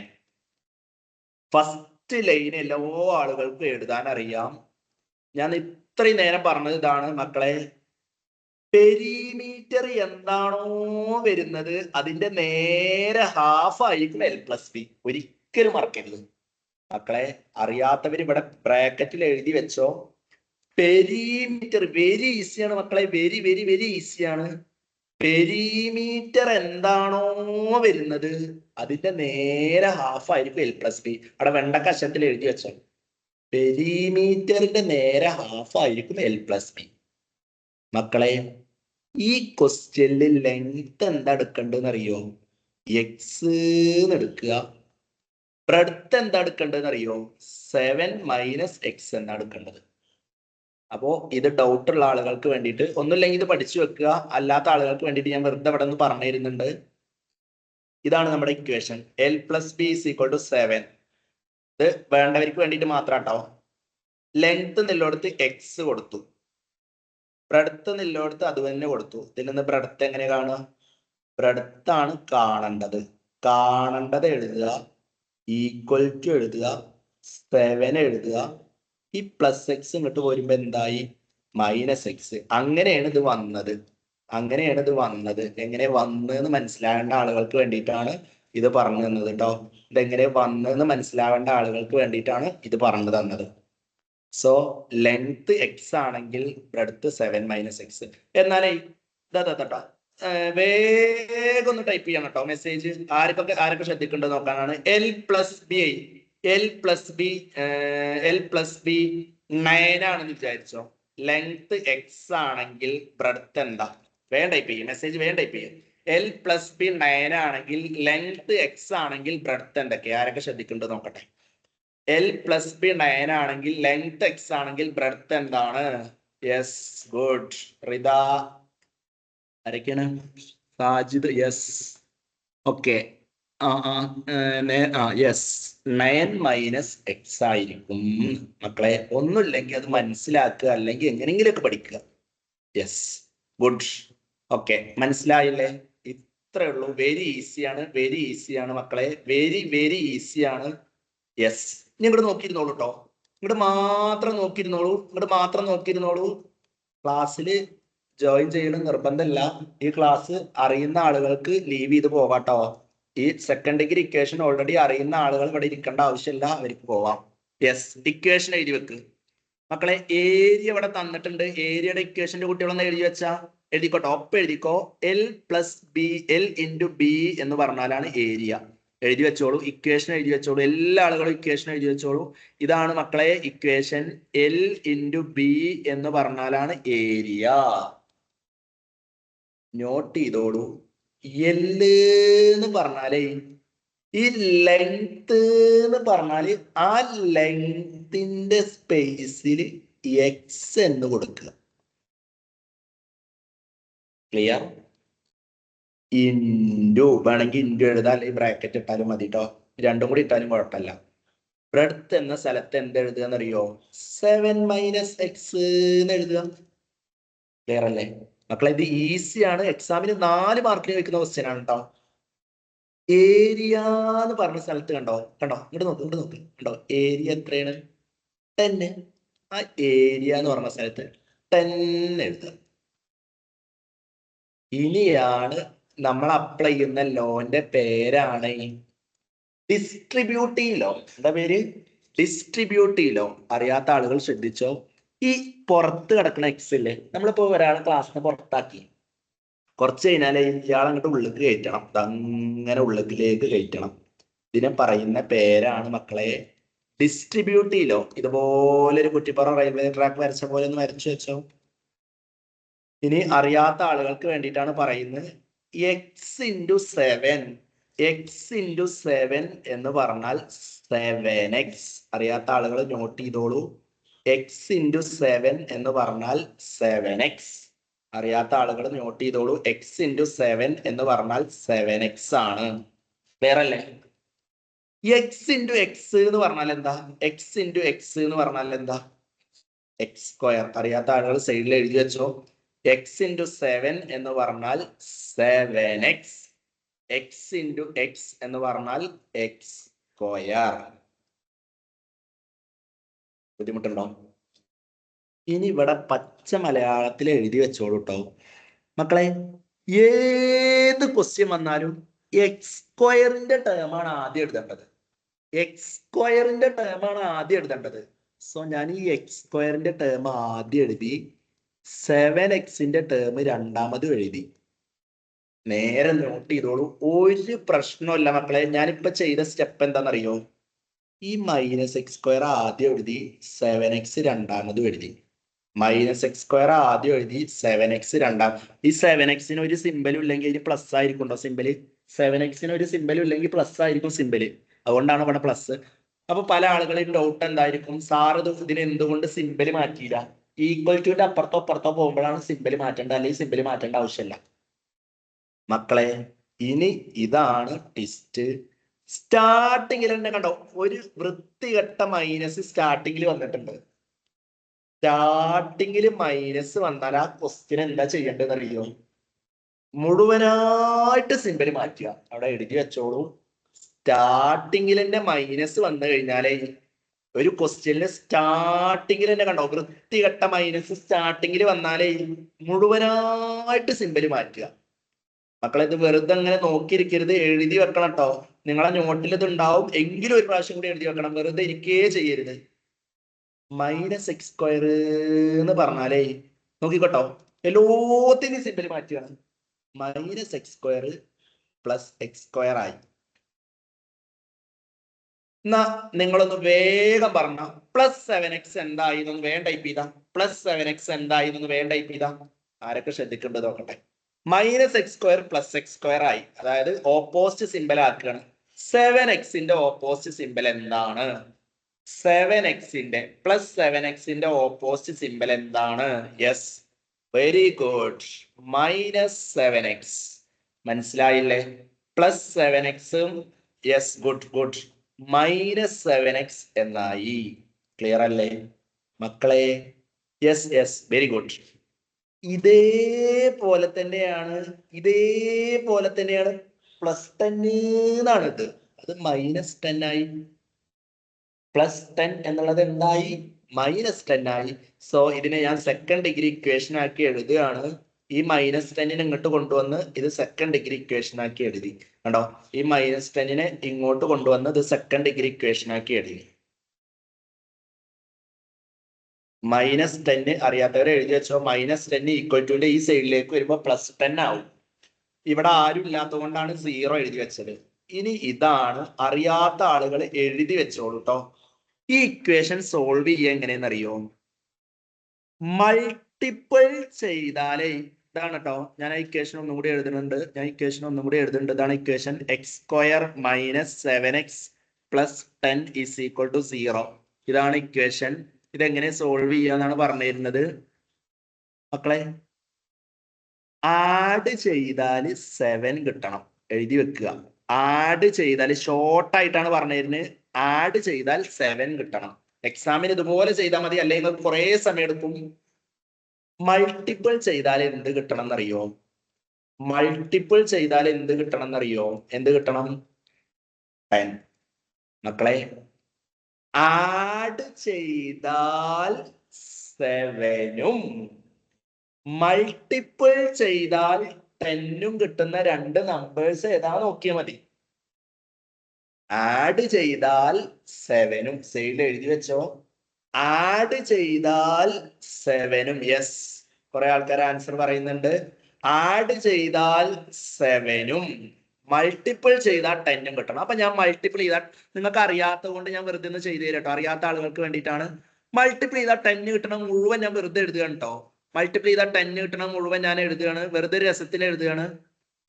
First line എല്ലാ ആളുകൾക്കും എഴുതാൻ അറിയാം. ഞാൻ ഇത്രയും നേരം പറഞ്ഞത് ഇതാണ് മക്കളെ. പെരിമീറ്റർ എന്താണോ വരുന്നത് അതിന്റെ നേരെ ഹാഫ് ആയിരിക്കും L+B. ഒരിക്കലും മറക്കരുത് മക്കളെ. അറിയാത്തവർ ഇവിടെ ബ്രാക്കറ്റിൽ എഴുതി വെച്ചോ. പെരിമീറ്റർ വെരി ഈസിയാണ് മക്കളെ. വെരി വെരി വെരി ഈസിയാണ്. പെരിമീറ്റർ എന്താണോ വരുന്നത് അതിന്റെ നേരെ ഹാഫ് ആയിരിക്കും L+B. അവിടെ വെണ്ടക്ക അക്ഷരത്തിൽ എഴുതി വെച്ചോ. പെരിമീറ്ററിന്റെ നേരെ ഹാഫ് ആയിരിക്കും L+B. മക്കളെ ഈ ക്വസ്റ്റ്യനിൽ ലെങ്ത് എന്താ എടുക്കേണ്ടതെന്ന് അറിയോ? എക്സ് എടുക്കുക. ബ്രെഡ്ത്ത് എന്താ എടുക്കേണ്ടതെന്ന് അറിയോ? 7 - x എന്നാ എടുക്കേണ്ടത്. അപ്പോ ഇത് ഡൗട്ട് ഉള്ള ആളുകൾക്ക് വേണ്ടിയിട്ട്, ഒന്നുമില്ലെങ്കിൽ ഇത് പഠിച്ചു വെക്കുക. അല്ലാത്ത ആളുകൾക്ക് വേണ്ടിയിട്ട് ഞാൻ വെറുതെ ഇവിടെ നിന്ന് പറഞ്ഞു തരുന്നുണ്ട്. ഇതാണ് നമ്മുടെ ഇക്വേഷൻ. L+B = 7. ഇത് വേണ്ടവർക്ക് വേണ്ടിയിട്ട് മാത്രം കേട്ടോ. ലെങ്ത് നില്ലോടത്ത് എക്സ് കൊടുത്തു, ബ്രെഡ്ത്ത് നില്ലോടത്ത് അത് തന്നെ കൊടുത്തു. ഇതിൽ നിന്ന് ബ്രെഡ്ത്ത് എങ്ങനെ കാണുക? ബ്രെഡ്ത്ത് ആണ് കാണേണ്ടത്. കാണേണ്ടത് എഴുതുക, ഈക്വൽ ടു എഴുതുക, 7 എഴുതുക. ഈ +x ഇങ്ങോട്ട് പോരുമ്പോ എന്തായി? -x. അങ്ങനെയാണ് ഇത് വന്നത്. അങ്ങനെയാണ് ഇത് വന്നത്. എങ്ങനെ വന്നെന്ന് മനസ്സിലാവേണ്ട ആളുകൾക്ക് വേണ്ടിയിട്ടാണ് ഇത് പറഞ്ഞു തന്നത് കേട്ടോ. ഇതെങ്ങനെ വന്നെന്ന് മനസ്സിലാവേണ്ട ആളുകൾക്ക് വേണ്ടിയിട്ടാണ് ഇത് പറഞ്ഞു തന്നത്. സോ ലെങ്ത് x ആണെങ്കിൽ ബ്രെഡ്ത്ത് 7 - x. എന്നാലേ ഇതാ വേഗം ഒന്ന് ടൈപ്പ് ചെയ്യണം കേട്ടോ മെസ്സേജ്. ആരൊക്കെ ശ്രദ്ധിക്കേണ്ടത് നോക്കാനാണ്. L+B 9 ആണെന്ന് വിചാരിച്ചോ. ലെങ്ത് x ആണെങ്കിൽ ബ്രെഡ്ത്ത് എന്താ? വേഗം ടൈപ്പ് ചെയ്യും മെസ്സേജ്, വേഗം ടൈപ്പ് ചെയ്യും. L+B 9 ആണെങ്കിൽ ലെങ്ത് x ആണെങ്കിൽ ബ്രെഡ്ത്ത് എന്തൊക്കെ? ആരൊക്കെ ശ്രദ്ധിക്കേണ്ടത് നോക്കട്ടെ. L+B 9 ആണെങ്കിൽ ലെങ്ത് x ആണെങ്കിൽ ബ്രെഡ്ത്ത് എന്താണ്? Yes, good. റിത ആരൊക്കെയാണ്? Sajid, yes. Okay. Yes. 9 - x ആയിരിക്കും മക്കളെ. ഒന്നുമില്ലെങ്കിൽ അത് മനസ്സിലാക്കുക, അല്ലെങ്കിൽ എങ്ങനെയെങ്കിലുമൊക്കെ പഠിക്കുക. Yes, good. ഓക്കെ, മനസ്സിലായില്ലേ? ഇത്രേ ഉള്ളൂ. വെരി ഈസിയാണ്, വെരി ഈസിയാണ് മക്കളെ, വെരി വെരി ഈസിയാണ്. യെസ്, ഇനി ഇങ്ങോട്ട് നോക്കിയിരുന്നോളൂ കേട്ടോ. ഇങ്ങോട്ട് മാത്രം നോക്കിയിരുന്നോളൂ, ഇങ്ങോട്ട് മാത്രം നോക്കിയിരുന്നോളൂ. ക്ലാസ്സിൽ ജോയിൻ ചെയ്യണം നിർബന്ധമില്ല. ഈ ക്ലാസ് അറിയുന്ന ആളുകൾക്ക് ലീവ് ചെയ്ത് പോവാട്ടോ. ഈ സെക്കൻഡ് ഡിഗ്രി ഇക്വേഷൻ ഓൾറെഡി അറിയുന്ന ആളുകൾ ഇവിടെ ഇരിക്കേണ്ട ആവശ്യമില്ല, അവർക്ക് പോവാം. യെസ്, ഇക്വേഷൻ എഴുതി വെക്ക് മക്കളെ. ഏരിയ ഇവിടെ തന്നിട്ടുണ്ട്. ഏരിയയുടെ ഇക്വേഷന്റെ കുട്ടികളൊന്ന് എഴുതി വെച്ചാ എഴുതിക്കോട്ടോ, ഒപ്പം എഴുതിക്കോ. L + B, L × B എന്ന് പറഞ്ഞാലാണ് ഏരിയ. എഴുതി വെച്ചോളൂ, ഇക്വേഷൻ എഴുതി വെച്ചോളൂ. എല്ലാ ആളുകളും ഇക്വേഷൻ എഴുതി വെച്ചോളൂ. ഇതാണ് മക്കളെ ഇക്വേഷൻ. L × B എന്ന് പറഞ്ഞാലാണ് ഏരിയ. നോട്ട് ചെയ്തോളൂ. L എന്ന് പറഞ്ഞാലേ ഈ ലെങ്ത് എന്ന് പറഞ്ഞാല് ആ ലെങ്തിന്റെ സ്പേസിൽ എക്സ് എന്ന് കൊടുക്കുക. ക്ലിയർ? ഇൻറ്റു വേണമെങ്കിൽ ഇൻറ്റു എഴുതാം, അല്ലെങ്കിൽ ബ്രാക്കറ്റ് ഇട്ടാലും മതി കേട്ടോ. രണ്ടും കൂടി ഇട്ടാലും കുഴപ്പമില്ല. ബ്രെഡ്ത്ത് എന്ന സ്ഥലത്ത് എന്ത് എഴുതുക എന്നറിയോ? 7 - x എന്ന് എഴുതുക. ക്ലിയർ അല്ലേ മക്കളെ? ഇത് ഈസിയാണ്. എക്സാമിന് 4 മാർക്കിന് വെക്കുന്ന ക്വസ്റ്റ്യൻ ആണ് കേട്ടോ. ഏരിയ എന്ന് പറഞ്ഞ സ്ഥലത്ത് കണ്ടോ, ഇങ്ങോട്ട് നോക്ക്, ഇങ്ങോട്ട് നോക്ക്, കണ്ടോ ഏരിയ എത്രയാണ്? 10. ആ ഏരിയ എന്ന് പറഞ്ഞ സ്ഥലത്ത് 10 എഴുതുക. ഇനിയാണ് നമ്മൾ അപ്ലൈ ചെയ്യുന്ന ലോന്റെ പേരാണ് ഡിസ്ട്രിബ്യൂട്ടീവ് ലോ. എന്താ പേര്? Distributive law. അറിയാത്ത ആളുകൾ ശ്രദ്ധിച്ചോ. ഈ പുറത്ത് കിടക്കുന്ന എക്സ് ഇല്ലേ, നമ്മളിപ്പോ ഒരാളെ ക്ലാസ്സിന് പുറത്താക്കി, കുറച്ച് കഴിഞ്ഞാല് ഇയാൾ അങ്ങോട്ട് ഉള്ളിലേക്ക് കയറ്റണം. അങ്ങനെ ഉള്ളിലേക്ക് കയറ്റണം. ഇതിനെ പറയുന്ന പേരാണ് മക്കളെ ഡിസ്ട്രിബ്യൂട്ടീവ് ലോ. ഇതുപോലെ ഒരു കുറ്റിപ്പുറം റെയിൽവേ ട്രാക്ക് വരച്ച പോലെ ഒന്ന് വരച്ചു വെച്ചോ. ഇനി അറിയാത്ത ആളുകൾക്ക് വേണ്ടിയിട്ടാണ് പറയുന്നത്. എക്സ് ഇൻറ്റു 7, എക്സ് ഇൻറ്റു 7 എന്ന് പറഞ്ഞാൽ 7x. അറിയാത്ത ആളുകൾ നോട്ട് ചെയ്തോളൂ. എക്സ് ഇൻറ്റു 7 എന്ന് പറഞ്ഞാൽ 7x. അറിയാത്ത ആളുകൾ നോട്ട് ചെയ്തോളൂ. എക്സ് ഇൻറ്റു 7 എന്ന് പറഞ്ഞാൽ 7x ആണ്. ക്ലിയർ അല്ലേ? എക്സ് ഇൻറ്റു എക്സ് എന്ന് പറഞ്ഞാൽ എന്താ? എക്സ് ഇൻറ്റു എക്സ് എന്ന് പറഞ്ഞാൽ എന്താ? x². അറിയാത്ത ആളുകൾ സൈഡിൽ എഴുതി വെച്ചോ. എക്സ് ഇൻറ്റു 7 എന്ന് പറഞ്ഞാൽ 7x. എക്സ് ഇൻറ്റു എക്സ് എന്ന് പറഞ്ഞാൽ x². ബുദ്ധിമുട്ടുണ്ടോ? ഇനി ഇവിടെ പച്ച മലയാളത്തിൽ എഴുതി വെച്ചോളൂ കേട്ടോ മക്കളെ. ഏത് ക്വസ്റ്റ്യൻ വന്നാലും x² ടേമാണ് ആദ്യം എഴുതേണ്ടത്. x² ടേമാണ് ആദ്യം എഴുതേണ്ടത്. സോ ഞാൻ ഈ x² ടേം ആദ്യം എഴുതി, 7x ടേം രണ്ടാമതും എഴുതി. നേരെ നോട്ട് ചെയ്തോളൂ, ഒരു പ്രശ്നമില്ല മക്കളെ. ഞാനിപ്പോ ചെയ്ത സ്റ്റെപ്പ് എന്താണെന്നറിയോ? ഈ -x² ആദ്യം എഴുതി, 7x രണ്ടാമതും എഴുതി. -x² ആദ്യം എഴുതി, 7x രണ്ടാം. ഈ 7x ഒരു സിമ്പലും ഇല്ലെങ്കിൽ ഇതിന് പ്ലസ് ആയിരിക്കും സിമ്പല്. 7x ഒരു സിമ്പലും ഇല്ലെങ്കിൽ പ്ലസ് ആയിരിക്കും സിമ്പല്. അതുകൊണ്ടാണ് ഇവിടെ പ്ലസ്. അപ്പൊ പല ആളുകളെയും ഡൗട്ട് എന്തായിരിക്കും, സാർ ഇതിന് എന്തുകൊണ്ട് സിമ്പല് മാറ്റിയില്ല? ഈക്വൽ ടുവിന്റെ അപ്പുറത്തോ അപ്പുറത്തോ പോകുമ്പോഴാണ് സിമ്പല് മാറ്റേണ്ടത്, അല്ലെങ്കിൽ സിമ്പല് മാറ്റേണ്ട ആവശ്യമില്ല മക്കളെ. ഇനി ഇതാണ് ടിസ്റ്റ്. സ്റ്റാർട്ടിങ്ങിൽ തന്നെ കണ്ടോ ഒരു വൃത്തികെട്ട മൈനസ് സ്റ്റാർട്ടിങ്ങിൽ വന്നിട്ടുണ്ട്. സ്റ്റാർട്ടിങ്ങിൽ മൈനസ് വന്നാൽ ആ ക്വസ്റ്റ്യൻ എന്താ ചെയ്യേണ്ടതെന്ന് അറിയോ? മുഴുവനായിട്ട് സിമ്പൽ മാറ്റുക. അവിടെ എഴുതി വെച്ചോളൂ. സ്റ്റാർട്ടിങ്ങിൽ തന്നെ മൈനസ് വന്നു കഴിഞ്ഞാലേ ഒരു ക്വസ്റ്റ്യനില് സ്റ്റാർട്ടിങ്ങിൽ തന്നെ കണ്ടോ വൃത്തികെട്ട മൈനസ് സ്റ്റാർട്ടിങ്ങിൽ വന്നാലേ മുഴുവനായിട്ട് സിമ്പൽ മാറ്റുക. മക്കളെ ഇത് വെറുതെ അങ്ങനെ നോക്കിയിരിക്കരുത്, എഴുതി വെക്കണം കേട്ടോ. നിങ്ങളെ നോട്ടിൽ ഇത് ഉണ്ടാവും, എങ്കിലും ഒരു പ്രാവശ്യം കൂടി എഴുതി വെക്കണം. വെറുതെ ഇരിക്കേ ചെയ്യരുത്. -x² എന്ന് പറഞ്ഞാലേ നോക്കിക്കോട്ടോ, എല്ലാത്തിനും സിമ്പിൾ മാറ്റുകയാണ്. -x² + x² ആയി. എന്നാ നിങ്ങളൊന്ന് വേഗം പറഞ്ഞ +7x എന്തായി എന്നൊന്ന് വേഗം ടൈപ്പ് ചെയ്താ. +7x എന്തായി എന്നൊന്ന് വേഗം ടൈപ്പ് ചെയ്താ. ആരൊക്കെ ശ്രദ്ധിക്കേണ്ടത് നോക്കട്ടെ. -x² + x² ആയി, അതായത് ഓപ്പോസിറ്റ് സിമ്പൽ ആക്കുകയാണ്. 7x ഓപ്പോസിറ്റ് സിമ്പൽ എന്താണ്? 7x +7x ഓപ്പോസിറ്റ് സിമ്പൽ എന്താണ്? Yes, very good. -7x മനസ്സിലായില്ലേ? +7x yes, good good. -7x എന്നായി. ക്ലിയർ അല്ലേ മക്കളെ? Yes yes, very good. ഇതേപോലെ തന്നെയാണ് +10 എന്നാണ് ഇത്. അത് -10 ആയി. +10 എന്നുള്ളത് എന്തായി? -10 ആയി. സോ ഇതിനെ ഞാൻ സെക്കൻഡ് ഡിഗ്രി ഇക്വേഷൻ ആക്കി എഴുതുകയാണ്. ഈ -10 ഇങ്ങോട്ട് കൊണ്ടുവന്ന് ഇത് സെക്കൻഡ് ഡിഗ്രി ഇക്വേഷൻ ആക്കി എഴുതി. കണ്ടോ? ഈ -10 ഇങ്ങോട്ട് കൊണ്ടുവന്ന് ഇത് സെക്കൻഡ് ഡിഗ്രി ഇക്വേഷൻ ആക്കി എഴുതി. -10 അറിയാത്തവരെ എഴുതി വെച്ചോ. -10 ഈക്വൽ ടുന്റെ ഈ സൈഡിലേക്ക് വരുമ്പോൾ +10 ആവും. ഇവിടെ ആരും ഇല്ലാത്തത് കൊണ്ടാണ് 0 എഴുതി വെച്ചത്. ഇനി ഇതാണ് അറിയാത്ത ആളുകൾ എഴുതി വെച്ചോളൂ കേട്ടോ. ഈ ഇക്വേഷൻ സോൾവ് ചെയ്യുക എങ്ങനെയെന്ന് അറിയോ? മൾട്ടിപ്പിൾ ചെയ്താലേ ഇതാണ് കേട്ടോ. ഞാൻ ആ ഇക്വേഷൻ ഒന്നും കൂടി എഴുതുന്നുണ്ട്. ഇതാണ് ഇക്വേഷൻ. x² - 7x + 10 = 0. ഇതാണ് ഇക്വേഷൻ. ഇതെങ്ങനെ സോൾവ് ചെയ്യാന്നാണ് പറഞ്ഞിരുന്നത് മക്കളെ. ആഡ് ചെയ്താൽ 7 കിട്ടണം. എഴുതി വെക്കുക. ആഡ് ചെയ്താൽ ഷോർട്ട് ആയിട്ടാണ് പറഞ്ഞിരുന്നത്. ആഡ് ചെയ്താൽ 7 കിട്ടണം. എക്സാമിന് ഇതുപോലെ ചെയ്താൽ മതി, അല്ലെങ്കിൽ കുറെ സമയം എടുക്കും. മൾട്ടിപ്പിൾ ചെയ്താൽ എന്ത് കിട്ടണം എന്നറിയോ? എന്ത് കിട്ടണം? 10. മക്കളെ, ആഡ് ചെയ്താൽ 7ഉം മൾട്ടിപ്പിൾ ചെയ്താൽ 10ഉം കിട്ടുന്ന രണ്ട് നമ്പേഴ്സ് ഏതാ നോക്കിയാൽ മതി. ആഡ് ചെയ്താൽ 7ഉം സൈഡിൽ എഴുതി വെച്ചോ. ആഡ് ചെയ്താൽ 7ഉം യെസ്, കുറെ ആൾക്കാർ ആൻസർ പറയുന്നുണ്ട്. ആഡ് ചെയ്താൽ 7ഉം മൾട്ടിപ്പിൾ ചെയ്താൽ 10ഉം കിട്ടണം. അപ്പൊ ഞാൻ മൾട്ടിപ്പിൾ ചെയ്താൽ, നിങ്ങൾക്ക് അറിയാത്തത് കൊണ്ട് ഞാൻ വെറുതെ ഒന്ന് ചെയ്തു തരാം കേട്ടോ. അറിയാത്ത ആളുകൾക്ക് വേണ്ടിയിട്ടാണ്. മൾട്ടിപ്പിൾ ചെയ്താൽ 10 കിട്ടണം മുഴുവൻ ഞാൻ വെറുതെ എഴുതുകയാണ് കേട്ടോ. മൾട്ടിപ്പിൾ ചെയ്താൽ 10 കിട്ടണം മുഴുവൻ ഞാൻ എഴുതുകയാണ്. വെറുതെ രസത്തിൽ എഴുതുകയാണ്.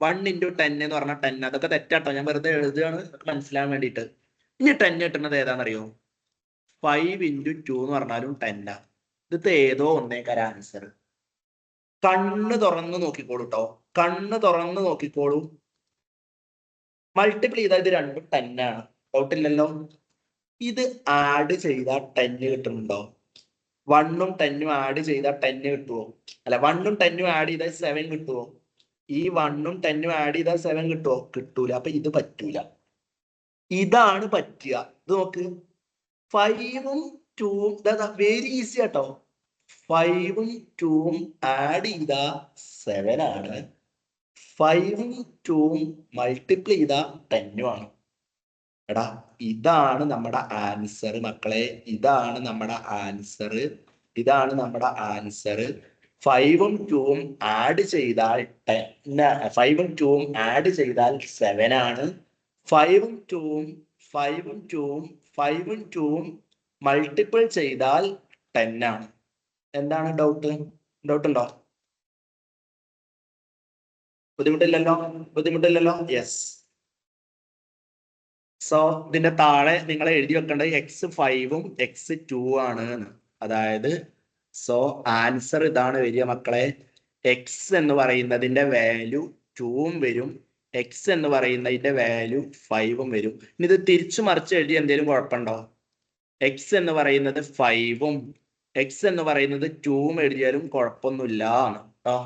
1 × 10 എന്ന് പറഞ്ഞാൽ 10. അതൊക്കെ തെറ്റാട്ടോ. ഞാൻ വെറുതെ എഴുതുകയാണ് മനസ്സിലാൻ വേണ്ടിയിട്ട്. ഇനി 10 കിട്ടുന്നത് ഏതാണെന്നറിയോ? 5 × 2 എന്ന് പറഞ്ഞാലും 10 ആണ്. ഇത് ഏതോ ഒന്നേക്കാര ആൻസർ. കണ്ണ് തുറന്ന് നോക്കിക്കോളൂ കേട്ടോ. മൾട്ടിപ്പിൾ ചെയ്താൽ ഇത് രണ്ടും 10 ആണ്. ഡൗട്ടില്ലല്ലോ. ഇത് ആഡ് ചെയ്താൽ 10 കിട്ടുന്നുണ്ടോ? 1ഉം 10ഉം ആഡ് ചെയ്താൽ 10 കിട്ടുമോ? അല്ല, 1ഉം 10ഉം ആഡ് ചെയ്താൽ 7 കിട്ടുമോ? ഈ 1ഉം 10ഉം ആഡ് ചെയ്താൽ 7 കിട്ടുമോ? കിട്ടൂല. അപ്പൊ ഇത് പറ്റൂല. ഇതാണ് പറ്റുക. ഇത് നോക്ക്. 5ഉം 2ഉം വെരി ഈസി ആട്ടോ. 5ഉം 2ഉം ആഡ് ചെയ്ത 7 ആണ്. 5ഉം 2ഉം മൾട്ടിപ്ലൈ ചെയ്ത 10ഉം ആണ്. എടാ, ഇതാണ് നമ്മുടെ ആൻസർ മക്കളെ. ഇതാണ് നമ്മുടെ ആൻസർ. 5ഉം 2ഉം ആഡ് ചെയ്താൽ 10. 5ഉം 2ഉം ആഡ് ചെയ്താൽ 7 ആണ്. 5ഉം 2ഉം മൾട്ടിപ്പിൾ ചെയ്താൽ 10 ആണ്. എന്താണ് ഡൗട്ട് ഉണ്ടോ? ബുദ്ധിമുട്ടില്ലല്ലോ. യെസ്. സോ ഇതിന്റെ താഴെ നിങ്ങൾ എഴുതി വെക്കേണ്ടത് x5ഉം x2 ആണ്. അതായത് സോ ആൻസർ ഇതാണ് വരിക മക്കളെ. എക്സ് എന്ന് പറയുന്നതിന്റെ വാല്യൂ 2ഉം വരും. എക്സ് എന്ന് പറയുന്നതിന്റെ വാല്യൂ 5ഉം വരും. ഇനി ഇത് തിരിച്ചു മറിച്ച് എഴുതി എന്തെങ്കിലും കുഴപ്പമുണ്ടോ? എക്സ് എന്ന് പറയുന്നത് 5ഉം എക്സ് എന്ന് പറയുന്നത് 2ഉം എഴുതിയാലും കുഴപ്പമൊന്നുമില്ല കേട്ടോ.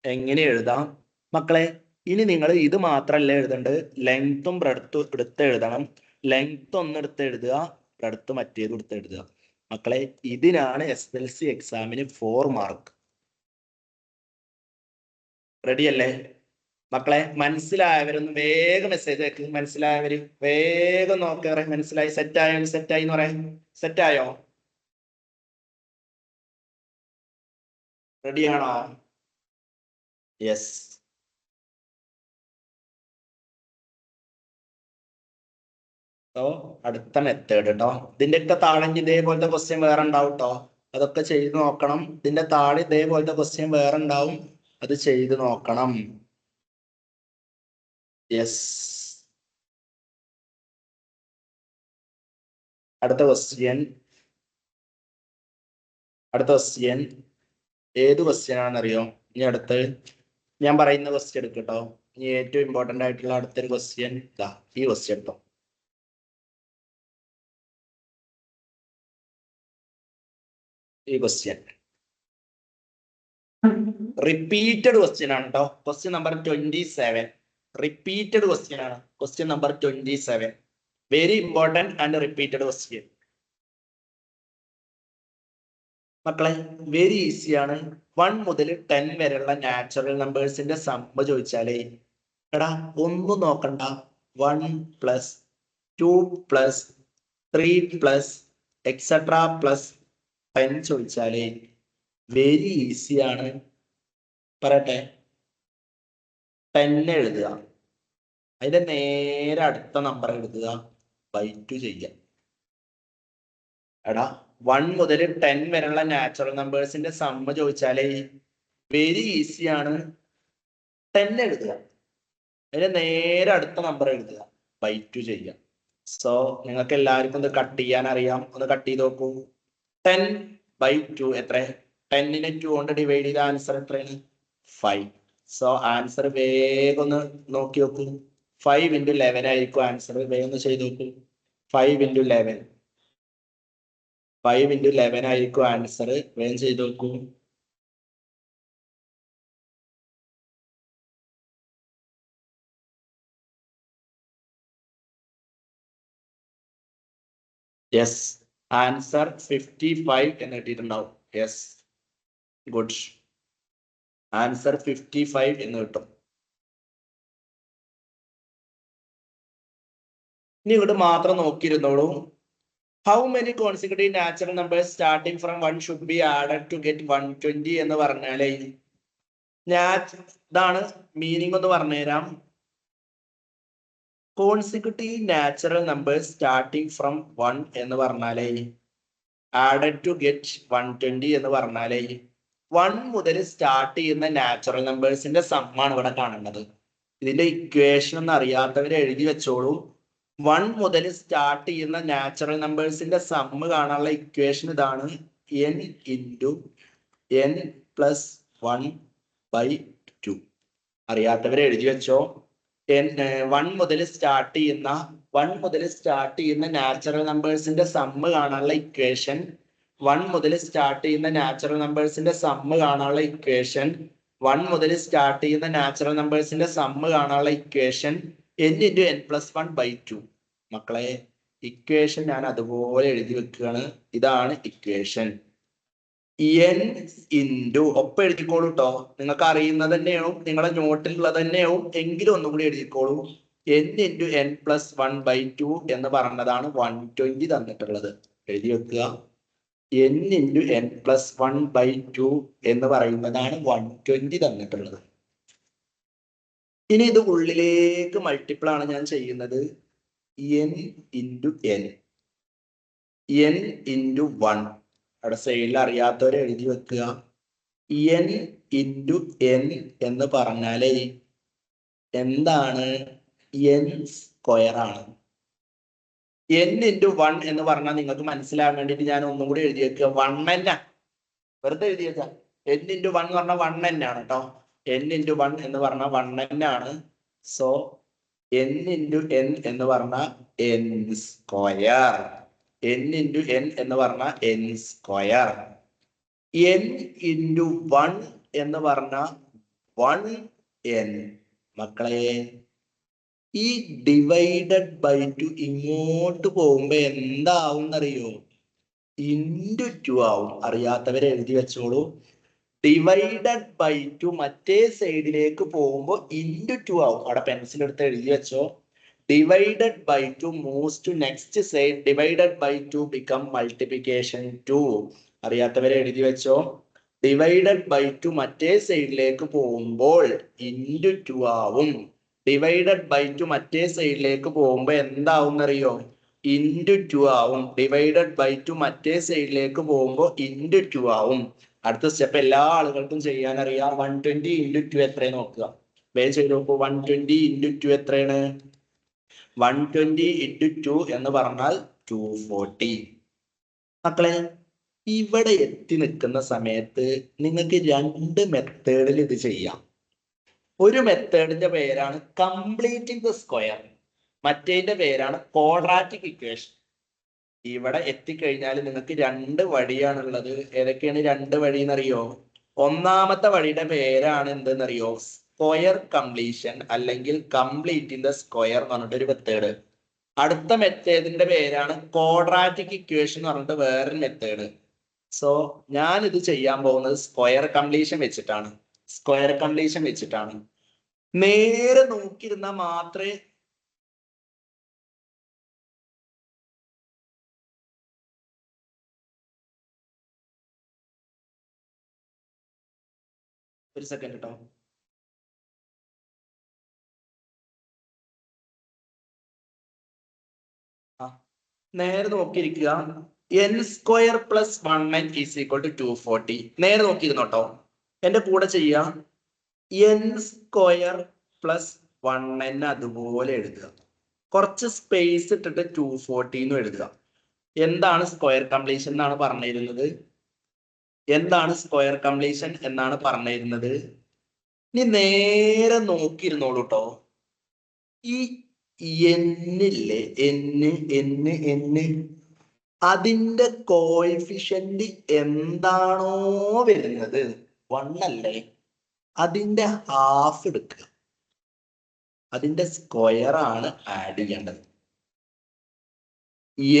എങ്ങനെ എഴുതാം മക്കളെ? ഇനി നിങ്ങൾ ഇത് മാത്രമല്ല എഴുതേണ്ടത്, ലെങ്ത്തും ബ്രെഡ്ത്തും എടുത്ത് എഴുതണം. ലെങ്ത് ഒന്ന് എടുത്ത് എഴുതുക, ബ്രെഡ്ത്ത് മറ്റേതും എടുത്ത് എഴുതുക. മക്കളെ, ഇതിനാണ് SSLC എക്സാമിന് 4 മാർക്ക്. റെഡി അല്ലേ മക്കളെ? മനസ്സിലായവരൊന്ന് വേഗം മെസ്സേജ് അയക്ക്. മനസ്സിലായവര് വേഗം നോക്കാറ്. മനസ്സിലായി, സെറ്റായോ എന്ന് പറയാം. സെറ്റായോ? റെഡിയാണോ? യെസ്. അടുത്ത മെത്തേഡ് കേട്ടോ. ഇതിന്റെയൊക്കെ താഴെ ഇതേപോലത്തെ ക്വസ്റ്റ്യൻ വേറെ ഉണ്ടാവും കേട്ടോ. അതൊക്കെ ചെയ്ത് നോക്കണം. ഇതിന്റെ താഴെ ഇതേപോലത്തെ ക്വസ്റ്റ്യൻ വേറെ ഉണ്ടാവും. അത് ചെയ്ത് നോക്കണം. യെസ്. അടുത്ത ക്വസ്റ്റ്യൻ ഏത് ക്വസ്റ്റ്യൻ ആണെന്നറിയോ? ഇനി അടുത്ത് ഞാൻ പറയുന്ന ക്വസ്റ്റ്യൻ എടുക്കട്ടോ. ഇനി ഏറ്റവും ഇമ്പോർട്ടന്റ് ആയിട്ടുള്ള അടുത്തൊരു ക്വസ്റ്റ്യൻ ഇതാ, ഈ ക്വസ്റ്റ്യൻ എടുത്തോ. ഈ ക്വസ്റ്റ്യൻ റിപ്പീറ്റഡ് ക്വസ്റ്റ്യൻ ആണ് കേട്ടോ. ക്വസ്റ്റ്യൻ നമ്പർ 27 റിപ്പീറ്റഡ് ക്വസ്റ്റ്യൻ ആണ്. Question number 27 very important and repeated question. മക്കളെ വെരി ഈസിയാണ്. 1 മുതൽ 10 വരെയുള്ള നാച്ചുറൽ നമ്പേഴ്സിന്റെ സമ്മ ചോദിച്ചാലേ എടാ ഒന്നും നോക്കണ്ട, 1 + 2 + 3 + എക്സെട്ര +10 ചോദിച്ചാലേ വെരി ഈസിയാണ്. പറയട്ടെ, 10 എഴുതുക, അതിന്റെ നേരെ അടുത്ത നമ്പർ എഴുതുക, /2 ചെയ്യുക. എടാ 1 മുതൽ 10 വരെയുള്ള നാച്ചുറൽ നമ്പേഴ്സിന്റെ സമ്മ ചോദിച്ചാലേ വെരി ഈസിയാണ്. 10 എഴുതുക, അതിന്റെ നേരെ അടുത്ത നമ്പർ എഴുതുക, /2 ചെയ്യുക. സോ നിങ്ങൾക്ക് എല്ലാവർക്കും ഇത് കട്ട് ചെയ്യാൻ അറിയാം. ഒന്ന് കട്ട് ചെയ്ത് നോക്കൂ. 10/2 എത്ര? 10നെ 2 കൊണ്ട് ഡിവൈഡ് ചെയ്ത ആൻസർ എത്രയാണ്? 5. സോ ആൻസർ വേഗം ഒന്ന് നോക്കി നോക്കൂ. 5 × 11 ആയിരിക്കും ആൻസർ. വേഗം ഒന്ന് ചെയ്ത് നോക്കൂ. 5 × 11 5 × 11 ആയിരിക്കും ആൻസർ. വേഗം ചെയ്ത് നോക്കൂ. യെസ്, ആൻസർ 55 എന്ന് കിട്ടിയിട്ടുണ്ടാവും. Yes, good. ആൻസർ 55 എന്ന് കിട്ടും. ഇനി ഇവിടെ മാത്രം നോക്കിയിരുന്നോളൂ. How many consecutive natural numbers starting from 1 should be added to get 120 എന്ന് പറഞ്ഞാലേ ഇതാണ് മീനിങ്. ഒന്ന് പറഞ്ഞുതരാം. Consecutive natural numbers starting from 1 എന്ന് പറഞ്ഞാലേ ആഡഡ് ടു ഗെറ്റ് 120 എന്ന് പറഞ്ഞാലേ 1 മുതൽ സ്റ്റാർട്ട് ചെയ്യുന്ന നാച്ചുറൽ നമ്പേഴ്സിന്റെ സമ്മാണ് ഇവിടെ കാണേണ്ടത്. ഇതിന്റെ ഇക്വേഷൻ ഒന്നും അറിയാത്തവരെ എഴുതി വെച്ചോളൂ. 1 മുതൽ സ്റ്റാർട്ട് ചെയ്യുന്ന നാച്ചുറൽ നമ്പേഴ്സിന്റെ സമ്മ് കാണാനുള്ള ഇക്വേഷൻ ഇതാണ്, n × n + 1/2. അറിയാത്തവരെ എഴുതി വെച്ചോ. 1 മുതൽ സ്റ്റാർട്ട് ചെയ്യുന്ന നാച്ചുറൽ നമ്പേഴ്സിന്റെ സമ്മ് കാണാനുള്ള ഇക്വേഷൻ 1 മുതൽ സ്റ്റാർട്ട് ചെയ്യുന്ന നാച്ചുറൽ നമ്പേഴ്സിന്റെ സമ്മ് കാണാനുള്ള ഇക്വേഷൻ 1 മുതൽ സ്റ്റാർട്ട് ചെയ്യുന്ന നാച്ചുറൽ നമ്പേഴ്സിന്റെ സമ്മ് കാണാനുള്ള ഇക്വേഷൻ n × n + 1/2. മക്കളെ ഇക്വേഷൻ ഞാൻ അതുപോലെ എഴുതി വെക്കുകയാണ്. ഇതാണ് ഇക്വേഷൻ. n × ഒപ്പം എഴുതിക്കോളൂ കേട്ടോ. നിങ്ങൾക്ക് അറിയുന്നത് തന്നെയാവും, നിങ്ങളുടെ നോട്ടിലുള്ളത് തന്നെയാവും, എങ്കിലും ഒന്നും കൂടി എഴുതിക്കോളൂ. n × n + 1/2 എന്ന് പറഞ്ഞതാണ് 120 തന്നിട്ടുള്ളത്. എഴുതി വെക്കുക. n × n + 1/2 എന്ന് പറയുന്നതാണ് 120 തന്നിട്ടുള്ളത്. ഇനി ഇത് ഉള്ളിലേക്ക് മൾട്ടിപ്പിൾ ആണ് ഞാൻ ചെയ്യുന്നത്. n × n × 1 അവിടെ സൈഡിൽ അറിയാത്തവരെ എഴുതി വെക്കുക. n × n എന്ന് പറഞ്ഞാലേ എന്താണ്? n സ്ക്വയർ ആണ്. n × 1 എന്ന് പറഞ്ഞാൽ നിങ്ങൾക്ക് മനസ്സിലാകാൻ വേണ്ടിയിട്ട് ഞാൻ ഒന്നും കൂടി എഴുതി വെക്കുക. 1n വെറുതെ എഴുതി വെക്കാം. n × 1 എന്ന് പറഞ്ഞാൽ 1n ആണ് കേട്ടോ. n × 1 എന്ന് പറഞ്ഞാൽ 1n ആണ്. സോ n × n എന്ന് പറഞ്ഞാൽ n സ്ക്വയർ. n × n എന്ന് പറഞ്ഞാൽ n സ്ക്വയർ. n × 1 എന്ന് പറഞ്ഞാൽ 1n. മക്കളെ ഈ /2 ഇങ്ങോട്ട് പോകുമ്പോ എന്താവും എന്നറിയോ? × 2 ആവും. അറിയാത്തവരെ എഴുതി വെച്ചോളൂ. /2 മറ്റേ സൈഡിലേക്ക് പോകുമ്പോ × 2 ആവും. അവിടെ പെൻസിൽ എടുത്ത് എഴുതി വെച്ചോ. /2 moves to next side. /2 become multiplication 2. അറിയാത്തവരെ എഴുതി വെച്ചോ. /2 മറ്റേ സൈഡിലേക്ക് പോകുമ്പോൾ × 2 ആവും. /2 മറ്റേ സൈഡിലേക്ക് പോകുമ്പോ എന്താവും എന്നറിയോ? × 2 ആവും. /2 മറ്റേ സൈഡിലേക്ക് പോകുമ്പോ × 2 ആവും. അടുത്ത സ്റ്റെപ്പ് എല്ലാ ആളുകൾക്കും ചെയ്യാൻ അറിയാം. 120 × 2 എത്രയാണ് നോക്കുക. വേഗം ചെയ്ത് നോക്കൂ. 120 × 2 എത്രയാണ്? 120 × 2 എന്ന് പറഞ്ഞാൽ 240. മക്കളെ ഇവിടെ എത്തി നിൽക്കുന്ന സമയത്ത് നിങ്ങൾക്ക് രണ്ട് മെത്തേഡിൽ ഇത് ചെയ്യാം. ഒരു മെത്തേഡിന്റെ പേരാണ് കംപ്ലീറ്റിംഗ് ദ സ്ക്വയർ, മറ്റേതിന്റെ പേരാണ് ക്വാഡ്രാറ്റിക് ഇക്വേഷൻ. ഇവിടെ എത്തിക്കഴിഞ്ഞാൽ നിങ്ങൾക്ക് രണ്ട് വഴിയാണുള്ളത്. ഏതൊക്കെയാണ് രണ്ട് വഴി എന്നറിയോ? ഒന്നാമത്തെ വഴിയുടെ പേരാണ് എന്തെന്നറിയോ? സ്ക്വയർ കംപ്ലീഷൻ അല്ലെങ്കിൽ കംപ്ലീറ്റിംഗ് ദ സ്ക്വയർ എന്ന് പറഞ്ഞിട്ട് ഒരു മെത്തേഡ്. അടുത്ത മെത്തേഡിന്റെ പേരാണ് ക്വാഡ്രാറ്റിക് ഇക്വേഷൻ എന്ന് പറഞ്ഞിട്ട് വേറൊരു മെത്തേഡ്. സോ ഞാൻ ഇത് ചെയ്യാൻ പോകുന്നത് സ്ക്വയർ കംപ്ലീഷൻ വെച്ചിട്ടാണ്. സ്ക്വയർ കംപ്ലീഷൻ വെച്ചിട്ടാണ്. നേരെ നോക്കിയിരുന്നാൽ മാത്രമേ ഒരു സെക്കൻഡ് കേട്ടോ. നേരെ നോക്കിയിരിക്കുക. n square plus 1n is equal to 240. നേരെ നോക്കിയിരുന്നോട്ടോ, എന്റെ കൂടെ ചെയ്യാം. n സ്ക്വയർ പ്ലസ് 1n അതുപോലെ എഴുതുക. കുറച്ച് സ്പേസ് ഇട്ടിട്ട് 240 എന്ന് എഴുതുക. എന്താണ് സ്ക്വയർ കംപ്ലീഷൻ എന്നാണ് പറഞ്ഞിരുന്നത്? എന്താണ് സ്ക്വയർ കംപ്ലീഷൻ എന്നാണ് പറഞ്ഞിരുന്നത്? ഇനി നേരെ നോക്കിയിരുന്നോളൂ കേട്ടോ. ഈ എന്നില്ലേ, എന്ന് അതിന്റെ കോഎഫിഷ്യന്റ് എന്താണോ വരുന്നത്, 1 അല്ലേ, അതിന്റെ ഹാഫ് എടുക്കുക. അതിന്റെ സ്ക്വയർ ആണ് ആഡ് ചെയ്യേണ്ടത്.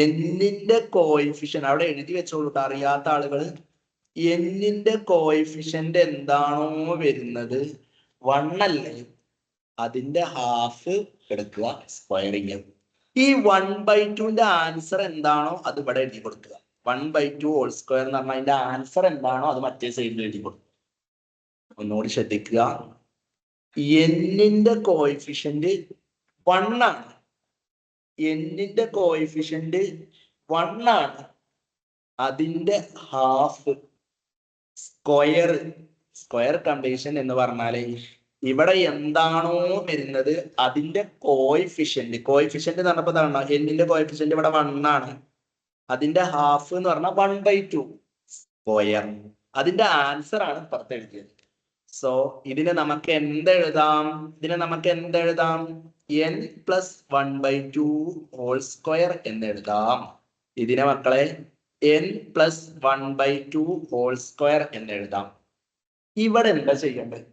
എന്നിന്റെ കോഎഫിഷ്യന്റ് അവിടെ എഴുതി വെച്ചോളൂ, അറിയാത്ത ആളുകൾ. എന്നിന്റെ കോഎഫിഷ്യന്റ് എന്താണോ വരുന്നത്, 1 അല്ലേ, അതിന്റെ ഹാഫ് എടുക്കുക, സ്ക്വയറിങ്. ഈ 1/2ന്റെ ആൻസർ എന്താണോ അത് ഇവിടെ എഴുതി കൊടുക്കുക. 1/2 ഹോൾ സ്ക്വയർ എന്ന് പറഞ്ഞാൽ അതിന്റെ ആൻസർ എന്താണോ അത് മറ്റേ സൈഡിൽ എഴുതി കൊടുക്കുക. ഒന്നുകൂടി ശ്രദ്ധിക്കുക. എന്നിന്റെ കോഎഫിഷ്യന്റ് 1 ആണ്. എന്നിന്റെ കോഎഫിഷ്യന്റ് 1 ആണ്. അതിന്റെ ഹാഫ് സ്ക്വയർ. സ്ക്വയർ കംപ്ലീഷൻ എന്ന് പറഞ്ഞാല് ഇവിടെ എന്താണോ വരുന്നത് അതിന്റെ കോഎഫിഷ്യന്റ് എന്ന് പറഞ്ഞപ്പോ എന്താണ്? എന്നിന്റെ കോഎഫിഷ്യന്റ് ഇവിടെ 1 ആണ്. അതിന്റെ ഹാഫ് എന്ന് പറഞ്ഞാൽ 1/2 സ്ക്വയർ. അതിന്റെ ആൻസർ ആണ് പുറത്ത് എഴുതിയത്. സോ ഇതിനെ നമുക്ക് എന്തെഴുതാം? n പ്ലസ് 1/2 ഹോൾ സ്ക്വയർ എന്ന് എഴുതാം. ഇതിനെ മക്കളെ n പ്ലസ് 1/2 ഹോൾ സ്ക്വയർ എന്ന് എഴുതാം. ഇവിടെ എന്താ ചെയ്യേണ്ടത്?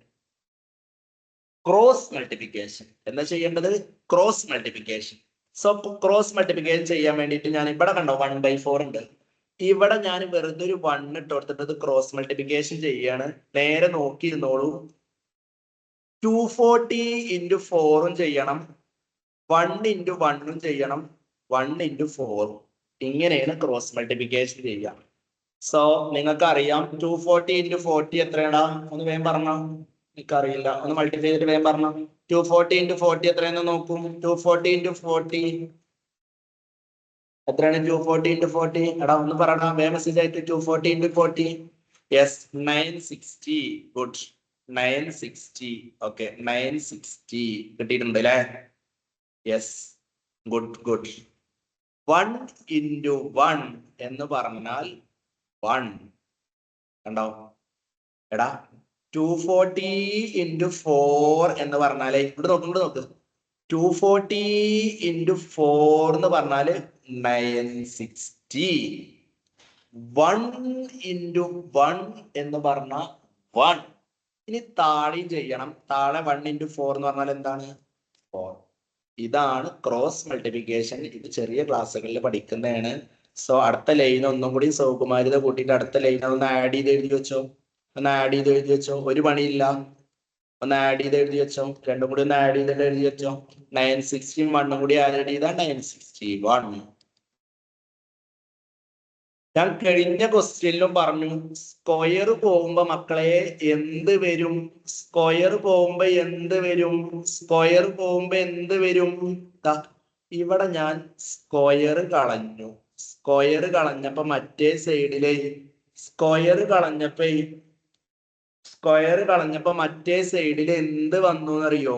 Cross multiplication. എന്താ ചെയ്യേണ്ടത്? Cross multiplication. So cross multiplication ചെയ്യാൻ വേണ്ടിയിട്ട് ഞാൻ ഇവിടെ കണ്ടോ 1/4 ഉണ്ട്. ഇവിടെ ഞാൻ വെറുതെ ഒരു 1 ഇട്ട് കൊടുത്തിട്ട് ക്രോസ് മൾട്ടിപ്ലിക്കേഷൻ ചെയ്യാണ്. നേരെ നോക്കിയിരുന്നോളൂ. 240 × 4 ചെയ്യണം, 1 × 1 ചെയ്യണം, 1 × 4. ഇങ്ങനെയാണ് ക്രോസ് മൾട്ടിപ്ലിക്കേഷൻ ചെയ്യുക. സോ നിങ്ങൾക്ക് അറിയാം 240 × 40 എത്രയാടാ? ഒന്ന് വേഗം പറഞ്ഞോ. എനിക്കറിയില്ല, ഒന്ന് മൾട്ടിപ്ലൈ ചെയ്തിട്ട് വേഗം പറഞ്ഞോ. 240 × 40 എത്രയെന്ന് നോക്കും. 240 × 40 എത്രയാണ്? 240 × 40 എടാ ഒന്ന് പറയടാ വേഗം മെസ്സേജ് ആയിട്ട്. 240 × 40 യെസ് 960. ഗുഡ്, 960. ഓക്കെ, 960 കിട്ടിയിട്ടുണ്ട് അല്ലേ? Yes, good. 1 × 1 എന്ന് പറഞ്ഞാൽ 1 കണ്ടോ? എടാ 240 × 4 എന്ന് പറഞ്ഞാലേ ഇവിടെ നോക്ക്. 240 × 4 എന്ന് പറഞ്ഞാല് 960. 1 × 1 എന്ന് പറഞ്ഞ 1. ഇനി താഴെയും ചെയ്യണം. താഴെ 1 × 4 എന്ന് പറഞ്ഞാൽ എന്താണ്? 4. ഇതാണ് ക്രോസ് മൾട്ടിപ്ലിക്കേഷൻ. ഇത് ചെറിയ ക്ലാസ്സുകളിൽ പഠിക്കുന്നതാണ്. സോ അടുത്ത ലൈൻ ഒന്നും കൂടി സൗകുമാര്യത കൂട്ടിയിട്ട് അടുത്ത ലൈൻ ഒന്ന് ആഡ് ചെയ്ത് എഴുതി വെച്ചോ. ഒരു പണിയില്ല, ഒന്ന് ആഡ് ചെയ്ത് എഴുതി വെച്ചോ. രണ്ടും കൂടി ഒന്ന് ആഡ് ചെയ്തിട്ട് എഴുതി വെച്ചോ. 960 1 കൂടി ആഡ് ചെയ്താൽ 961. ഞാൻ കഴിഞ്ഞ ക്വസ്റ്റ്യനിലും പറഞ്ഞു സ്ക്വയർ പോകുമ്പോ മക്കളെ എന്ത് വരും? ഇവിടെ ഞാൻ സ്ക്വയർ കളഞ്ഞപ്പോ മറ്റേ സൈഡിലെ മറ്റേ സൈഡിൽ എന്ത് വന്നു എന്നറിയോ?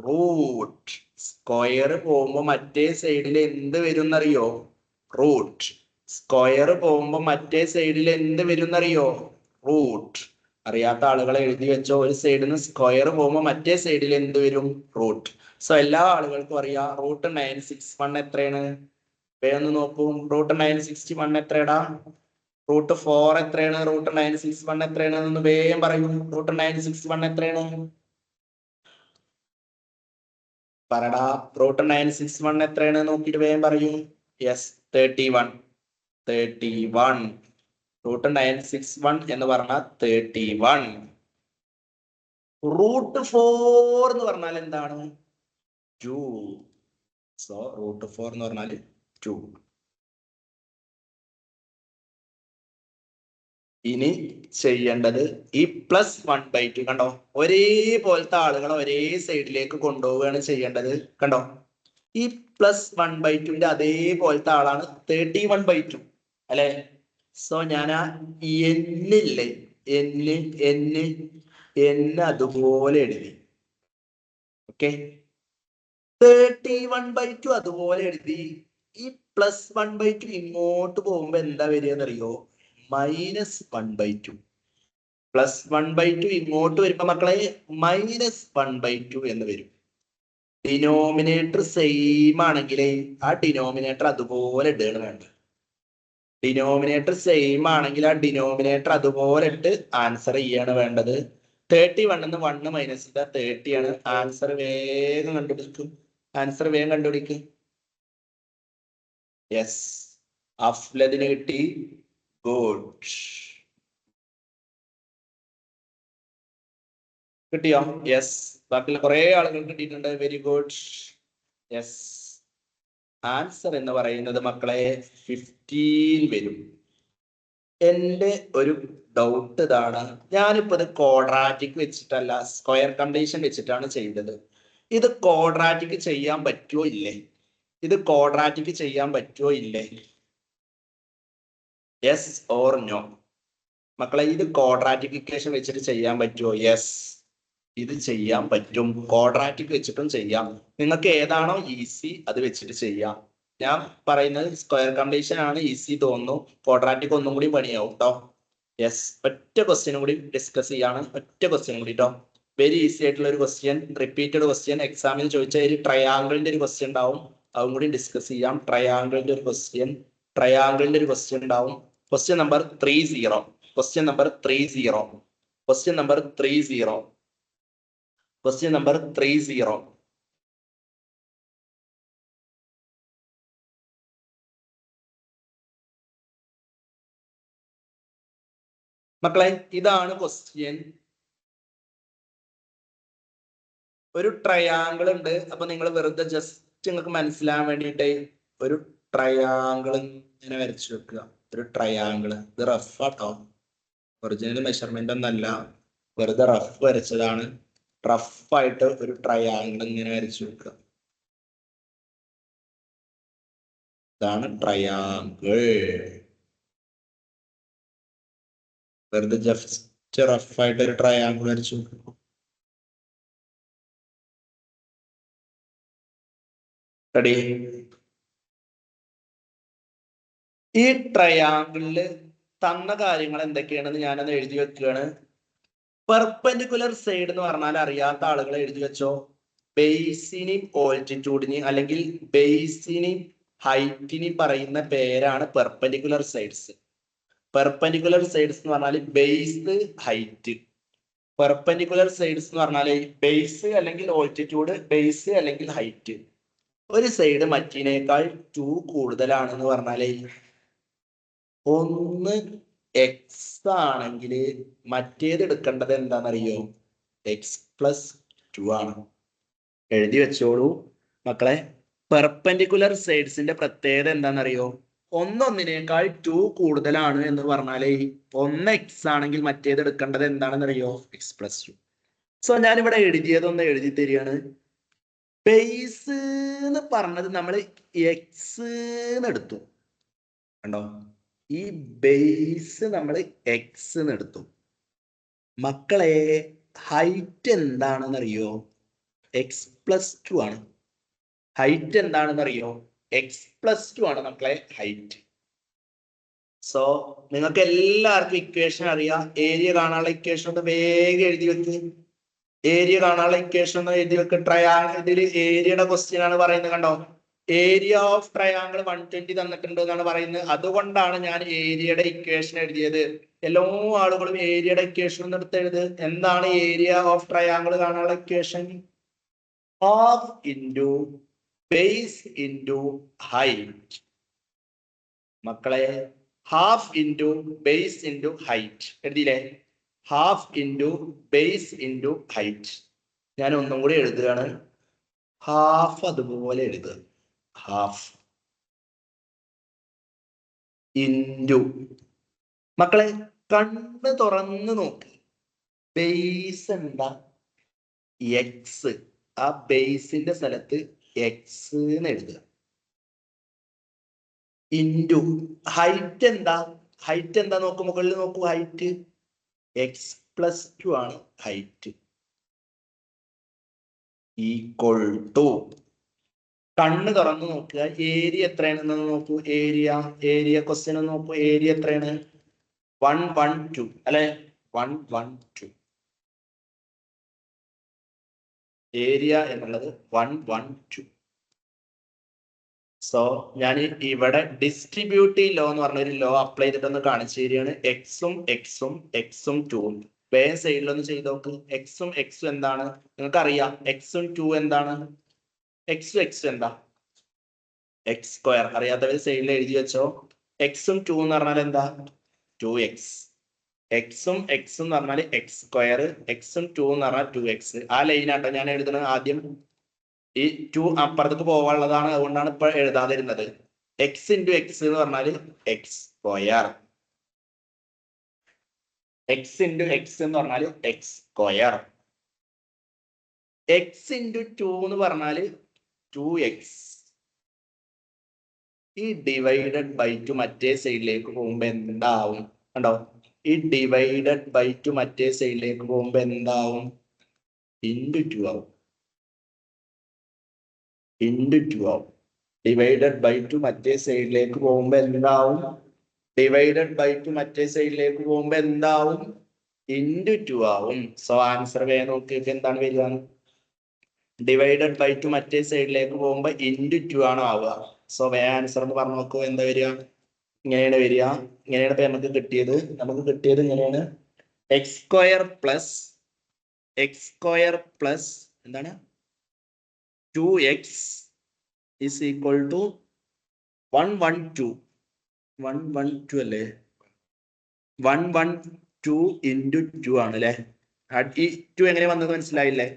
റൂട്ട്. സ്ക്വയർ പോകുമ്പോ മറ്റേ സൈഡിൽ എന്ത് വരും എന്നറിയോ? റൂട്ട്. സ്ക്വയർ പോകുമ്പോ മറ്റേ സൈഡിൽ എന്ത് വരും എന്നറിയോ? റൂട്ട്. അറിയാത്ത ആളുകളെ എഴുതി വെച്ചോ. ഒരു സൈഡിൽ നിന്ന് സ്ക്വയർ പോകുമ്പോ മറ്റേ സൈഡിൽ എന്ത് വരും? റൂട്ട്. സോ എല്ലാ ആളുകൾക്കും അറിയാം റൂട്ട് 961 എത്രയാണ്? വേഗം നോക്കൂ. റൂട്ട് 961 എത്രയാടാ? റൂട്ട് 4 എത്രയാണ്? റൂട്ട് 961 എത്രയാണ് എന്ന് വേഗം പറയൂ. റൂട്ട് 961 എത്രയാണ്? പറടാ. റൂട്ട് 961 എത്രയാണ് നോക്കിയിട്ട് വേഗം പറയൂ. യെസ്, 31. 31. റൂട്ട് 961 എന്ന് പറഞ്ഞാൽ 31. റൂട്ട് 4 എന്ന് പറഞ്ഞാൽ എന്താണ്? 2. സോ റൂട്ട് 4 എന്ന് പറഞ്ഞാൽ 2. ഇനി ചെയ്യേണ്ടത് ഈ +1/2 കണ്ടോ, ഒരേപോലത്തെ ആളുകളെ ഒരേ സൈഡിലേക്ക് കൊണ്ടുപോവുകയാണ് ചെയ്യേണ്ടത്. കണ്ടോ, ഈ +1/2ന്റെ അതേപോലത്തെ ആളാണ് 31/2 അല്ലെ? സോ ഞാൻ ആ എന്നില്ലേ, എന്ന് അതുപോലെ എഴുതി. ഓക്കെ, 31/2 അതുപോലെ എഴുതി. ഈ +1/2 ഇങ്ങോട്ട് പോകുമ്പോ എന്താ വരിക എന്നറിയോ? -1/2. +1/2 ഇങ്ങോട്ട് വരുമ്പോ മക്കളെ -1/2 എന്ന് വരും. ഡിനോമിനേറ്റർ സെയിം ആണെങ്കിൽ ആ ഡിനോമിനേറ്റർ അതുപോലെ ഇടുകയാണ് വേണ്ടത്. ഡിനോമിനേറ്റർ സെയിം ആണെങ്കിൽ ആ ഡിനോമിനേറ്റർ അതുപോലെ ഇട്ട് ആൻസർ ചെയ്യാണ് വേണ്ടത്. 31 ന്ന് 1 മൈനസ് ചെയ്താൽ 30 ആണ്. ആൻസർ വേഗം കണ്ടുപിടിക്കും. ആൻസർ വേഗം കണ്ടുപിടിക്കും. യെസ്, അഫ്ലദിന് കിട്ടി. ഗുഡ്. കിട്ടിയോ? യെസ്. ബാക്കിയുള്ള കുറെ ആളുകൾ കിട്ടിയിട്ടുണ്ട്. Very good. യെസ്, ആൻസർ എന്ന് പറയുന്നത് മക്കളെ 15 വരും. എന്റെ ഒരു ഡൗട്ട് ഇതാണ്, ഞാനിപ്പോ ഇത് ക്വാഡ്രാറ്റിക് വെച്ചിട്ടല്ല സ്ക്വയർ കണ്ടീഷൻ വെച്ചിട്ടാണ് ചെയ്തത്. ഇത് ക്വാഡ്രാറ്റിക് ചെയ്യാൻ പറ്റുമോ ഇല്ലേ? ഇത് ക്വാഡ്രാറ്റിക് ചെയ്യാൻ പറ്റുമോ ഇല്ലേ? യെസ് ഓർ നോ മക്കളെ, ഇത് ക്വാഡ്രാറ്റിക് ഇക്വേഷൻ വെച്ചിട്ട് ചെയ്യാൻ പറ്റുമോ? യെസ്, ഇത് ചെയ്യാൻ പറ്റും. ക്വാഡ്രാറ്റിക് വെച്ചിട്ടും ചെയ്യാം. നിങ്ങൾക്ക് ഏതാണോ ഈസി അത് വെച്ചിട്ട് ചെയ്യാം. ഞാൻ പറയുന്നത് സ്ക്വയർ കണ്ടീഷൻ ആണ് ഈസി തോന്നുന്നു. ക്വാഡ്രാറ്റിക് ഒന്നും കൂടി പണിയാവും കേട്ടോ. യെസ്, ഒറ്റ ക്വസ്റ്റ്യനും കൂടി ഡിസ്കസ് ചെയ്യാണ്. ഒറ്റ ക്വസ്റ്റ്യൻ കൂടി കേട്ടോ. വെരി ഈസി ആയിട്ടുള്ള ഒരു ക്വസ്റ്റ്യൻ, റിപ്പീറ്റഡ് ക്വസ്റ്റ്യൻ. എക്സാമിന് ചോദിച്ച ഒരു ട്രയാങ്കിളിന്റെ ഒരു ക്വസ്റ്റ്യൻ ഉണ്ടാവും, അതും കൂടി ഡിസ്കസ് ചെയ്യാം. ട്രയാങ്കിളിന്റെ ഒരു ക്വസ്റ്റ്യൻ ഉണ്ടാവും. Question number 30. Question number 30. മക്കളെ, ഇതാണ് ക്വസ്റ്റ്യൻ. ഒരു ട്രയാങ്കിൾ ഉണ്ട്. അപ്പൊ നിങ്ങൾ വെറുതെ ജസ്റ്റ് നിങ്ങൾക്ക് മനസ്സിലാൻ വേണ്ടിയിട്ട് ഒരു ട്രയാങ്കിൾ ഇങ്ങനെ വരച്ചു വെക്കുക. ഒരു ട്രയാങ്കിൾ. ഇത് റഫ് ആട്ടോ, ഒറിജിനൽ മെഷർമെന്റ് ഒന്നല്ല, വെറുതെ റഫ് വരച്ചതാണ്. റഫായിട്ട് ഒരു ട്രയാങ്കിൾ ഇങ്ങനെ വരച്ചു വെക്കുക. ഇതാണ് ട്രയാങ്കിൾ. വെറുതെ ജസ്റ്റ് റഫായിട്ട് ഒരു ട്രയാങ്കിൾ വരച്ചു വെക്കുക. റെഡി? ഈ ട്രയാങ്കിളില് തന്ന കാര്യങ്ങൾ എന്തൊക്കെയാണെന്ന് ഞാനത് എഴുതി വെക്കുകയാണ്. പെർപെൻഡിക്കുലർ സൈഡ് എന്ന് പറഞ്ഞാൽ അറിയാത്ത ആളുകൾ എഴുതി വെച്ചോ. ബേസിനെയും ഓൾട്ടിറ്റ്യൂഡിനെയും അല്ലെങ്കിൽ ബേസിനെയും ഹൈറ്റിനെയും പറയുന്ന പേരാണ് പെർപെൻഡിക്കുലർ സൈഡ്സ്. പെർപെൻഡിക്കുലർ സൈഡ്സ് എന്ന് പറഞ്ഞാൽ ബേസ്, ഹൈറ്റ്. പെർപെൻഡിക്കുലർ സൈഡ്സ് എന്ന് പറഞ്ഞാൽ ബേസ് അല്ലെങ്കിൽ ഓൾട്ടിറ്റ്യൂഡ്, ബേസ് അല്ലെങ്കിൽ ഹൈറ്റ്. ഒരു സൈഡ് മറ്റേനേക്കാൾ 2 കൂടുതലാണെന്ന് പറഞ്ഞാലേ, ഒന്ന് എക്സ് ആണെങ്കിൽ മറ്റേത് എടുക്കേണ്ടത് എന്താണെന്നറിയോ? x+2 ആണ്. എഴുതി വെച്ചോളൂ മക്കളെ. പെർപെൻഡിക്കുലർ സൈഡ്സിന്റെ പ്രത്യേകത എന്താണെന്നറിയോ? ഒന്നൊന്നിനേക്കാൾ 2 കൂടുതലാണ് എന്ന് പറഞ്ഞാലേ, ഒന്ന് എക്സ് ആണെങ്കിൽ മറ്റേത് എടുക്കേണ്ടത് എന്താണെന്നറിയോ? x+2. സോ ഞാനിവിടെ എഴുതിയതൊന്ന് എഴുതി തരികയാണ്. ബേസ് എന്ന് പറഞ്ഞത് നമ്മൾ എക്സ് എടുത്തു. കണ്ടോ, ഈ ബേസ് നമ്മൾ എക്സ് എടുത്തു. മക്കളെ, ഹൈറ്റ് എന്താണെന്നറിയോ? x+2 ആണ്. ഹൈറ്റ് എന്താണെന്നറിയോ? x+2 ആണ് മക്കളെ ഹൈറ്റ്. സോ നിങ്ങൾക്ക് എല്ലാവർക്കും ഇക്വേഷൻ അറിയാം. ഏരിയ കാണാനുള്ള ഇക്വേഷൻ ഒന്ന് വേഗം എഴുതി വെക്ക്. ഏരിയ കാണാനുള്ള ഇക്വേഷൻ ഒന്ന് എഴുതി വെക്ക്. ട്രയാങ്കിൾ, ഇതിൽ ഏരിയയുടെ ക്വസ്റ്റ്യൻ ആണ് പറയുന്നത്. കണ്ടോ, ഏരിയ ഓഫ് ട്രയാങ്കിൾ 120 തന്നിട്ടുണ്ട് എന്നാണ് പറയുന്നത്. അതുകൊണ്ടാണ് ഞാൻ ഏരിയയുടെ ഇക്വേഷൻ എഴുതിയത്. എല്ലാ ആളുകളും ഏരിയയുടെ ഇക്വേഷൻ ഒന്ന് എടുത്ത് എഴുത്. എന്താണ് ഏരിയ ഓഫ് ട്രയാങ്കിൾ കാണാനുള്ള equation? Half into base into height. മക്കളെ, half into base into height എഴുതിയില്ലേ? Half into base into height. ഞാൻ ഒന്നും കൂടി എഴുതുകയാണ്. ഹാഫ് അതുപോലെ എഴുതുക. ഹാഫ് ഇൻറ്റു, മക്കളെ കണ്ണ് തുറന്ന് നോക്ക്. ബേസ് എന്താ? എക്സ്. ആ ബേസിന്റെ സ്ഥലത്ത് എക്സ് എന്ന് എഴുതുക. ഇൻറ്റു ഹൈറ്റ് എന്താ? ഹൈറ്റ് എന്താ നോക്കൂ, മുകളിൽ നോക്കൂ. ഹൈറ്റ് x+2 ആണ് ഹൈറ്റ്. ഈക്വൽ ടു, കണ്ണ് തുറന്ന് നോക്കുക. ഏരിയ എത്രയാണെന്ന് നോക്കൂ. ഏരിയ ക്വസ്റ്റ്യൻ ഒന്ന് നോക്കൂ. ഏരിയ എത്രയാണ്? 112 അല്ലെ? 112. ഏരിയ എന്നുള്ളത് 112. സോ ഞാൻ ഇവിടെ ഡിസ്ട്രിബ്യൂട്ടീവ് ലോ എന്ന് പറഞ്ഞ ഒരു ലോ അപ്ലൈ ചെയ്തിട്ടൊന്ന് കാണിച്ചു തരികയാണ്. എക്സും 2ഉം വേറെ സൈഡിലൊന്ന് ചെയ്ത് നോക്ക്. എക്സും എന്താണ് നിങ്ങൾക്ക് അറിയാം. എക്സും 2 എന്താണ്? എക്സും എന്താ? X square. അറിയാത്തവർ സൈഡിൽ എഴുതി വെച്ചോ. എക്സും 2 എന്ന് പറഞ്ഞാൽ എന്താ? 2x. എക്സും എന്ന് പറഞ്ഞാൽ എക്സ് സ്ക്വയർ, എക്സും 2 എന്ന് പറഞ്ഞാൽ 2x. ആ ലൈനാട്ടോ ഞാൻ എഴുതുന്നത്. ആദ്യം ഈ 2 അപ്പുറത്തേക്ക് പോകാനുള്ളതാണ്, അതുകൊണ്ടാണ് ഇപ്പൊ എഴുതാതിരുന്നത്. എക്സ് ഇൻറ്റു എക്സ് എന്ന് പറഞ്ഞാൽ X square. X into X എന്ന് പറഞ്ഞാൽ എക്സ് സ്ക്വയർ. എക്സ് ഇൻറ്റു 2 എന്ന് പറഞ്ഞാൽ 2x. ഈ ഡിവൈഡഡ് ബൈ 2 മറ്റേ സൈഡിലേക്ക് പോകുമ്പോ എന്താവും? കണ്ടോ, ഈ ഡിവൈഡഡ് ബൈ 2 മറ്റേ സൈഡിലേക്ക് പോകുമ്പോ എന്താവും? ഇൻറ്റു 2 ആവും. ഇൻറ്റു 2 ആവും. ഡിവൈഡഡ് ബൈ 2 മറ്റേ സൈഡിലേക്ക് പോകുമ്പോ എന്താവും? ഡിവൈഡഡ് ബൈ 2 മറ്റേ സൈഡിലേക്ക് പോകുമ്പോ എന്താവും? ഇൻറ്റു 2 ആവും. സോ ആൻസർ വേഗം നോക്കിയിട്ട് എന്താണ് വരിക? ഡിവൈഡഡ് ബൈ 2 മറ്റേ സൈഡിലേക്ക് പോകുമ്പോ ഇൻറ്റു 2 ആണ് ആവുക. സോ വേഗം ആൻസർ എന്ന് പറഞ്ഞു നോക്കൂ. എന്താ വരിക? ഇങ്ങനെയാണ് വരിക. ഇങ്ങനെയാണ് ഇപ്പൊ നമുക്ക് കിട്ടിയത് ഇങ്ങനെയാണ്. എക്സ് സ്ക്വയർ പ്ലസ് എന്താണ്? 2x is equal to 112 അല്ലേ? 112 into 2 ആണ് അല്ലെ? ഈ 2 എങ്ങനെ വന്നത് മനസ്സിലായില്ലേ?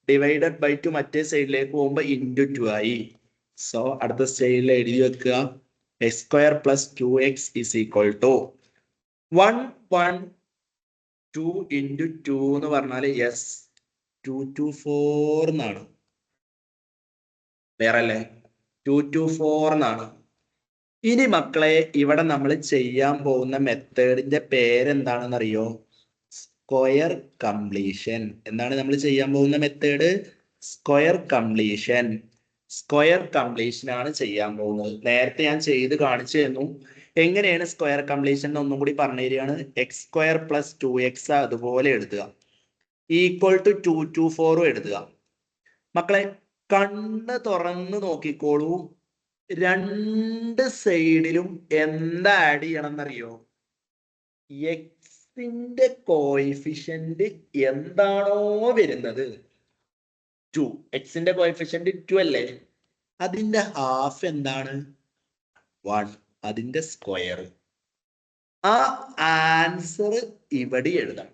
ഡിവൈഡഡ് ബൈ 2 മറ്റേ സൈഡിലേക്ക് പോകുമ്പോ ഇൻറ്റു 2 ആയി. സോ അടുത്ത സ്റ്റേജിൽ എഴുതി വെക്കുക. X square plus 2x is equal to 112 into 2 എന്ന് പറഞ്ഞാൽ 224 എന്നാണ്. വേറെ അല്ലേ? 224 എന്നാണ്. ഇനി മക്കളെ, ഇവിടെ നമ്മൾ ചെയ്യാൻ പോകുന്ന മെത്തേഡിന്റെ പേരെന്താണെന്ന് അറിയോ? Square completion. എന്താണ് നമ്മൾ ചെയ്യാൻ പോകുന്ന method? Square completion. Square completion ആണ് ചെയ്യാൻ പോകുന്നത്. നേരത്തെ ഞാൻ ചെയ്ത് കാണിച്ചു തന്നു. എങ്ങനെയാണ് സ്ക്വയർ കംപ്ലീഷൻ ഒന്നും കൂടി പറഞ്ഞു തരികയാണ്. എക്സ് സ്ക്വയർ പ്ലസ് 2x അതുപോലെ എഴുതുക. ഈക്വൽ ടു 224 എഴുതുക. മക്കളെ കണ്ണ് തുറന്ന് നോക്കിക്കോളൂ. രണ്ട് സൈഡിലും എന്താ ആഡ് ചെയ്യണം എന്നറിയോ? എക്സിന്റെ കോഎഫിഷ്യന്റ് എന്താണോ വരുന്നത് 2. എക്സിന്റെ കോഎഫിഷ്യന്റ് 2 അല്ലേ? അതിന്റെ ഹാഫ് എന്താണ്? 1. അതിന്റെ സ്ക്വയർ. ആ ആൻസർ ഇവിടെ എഴുതാം.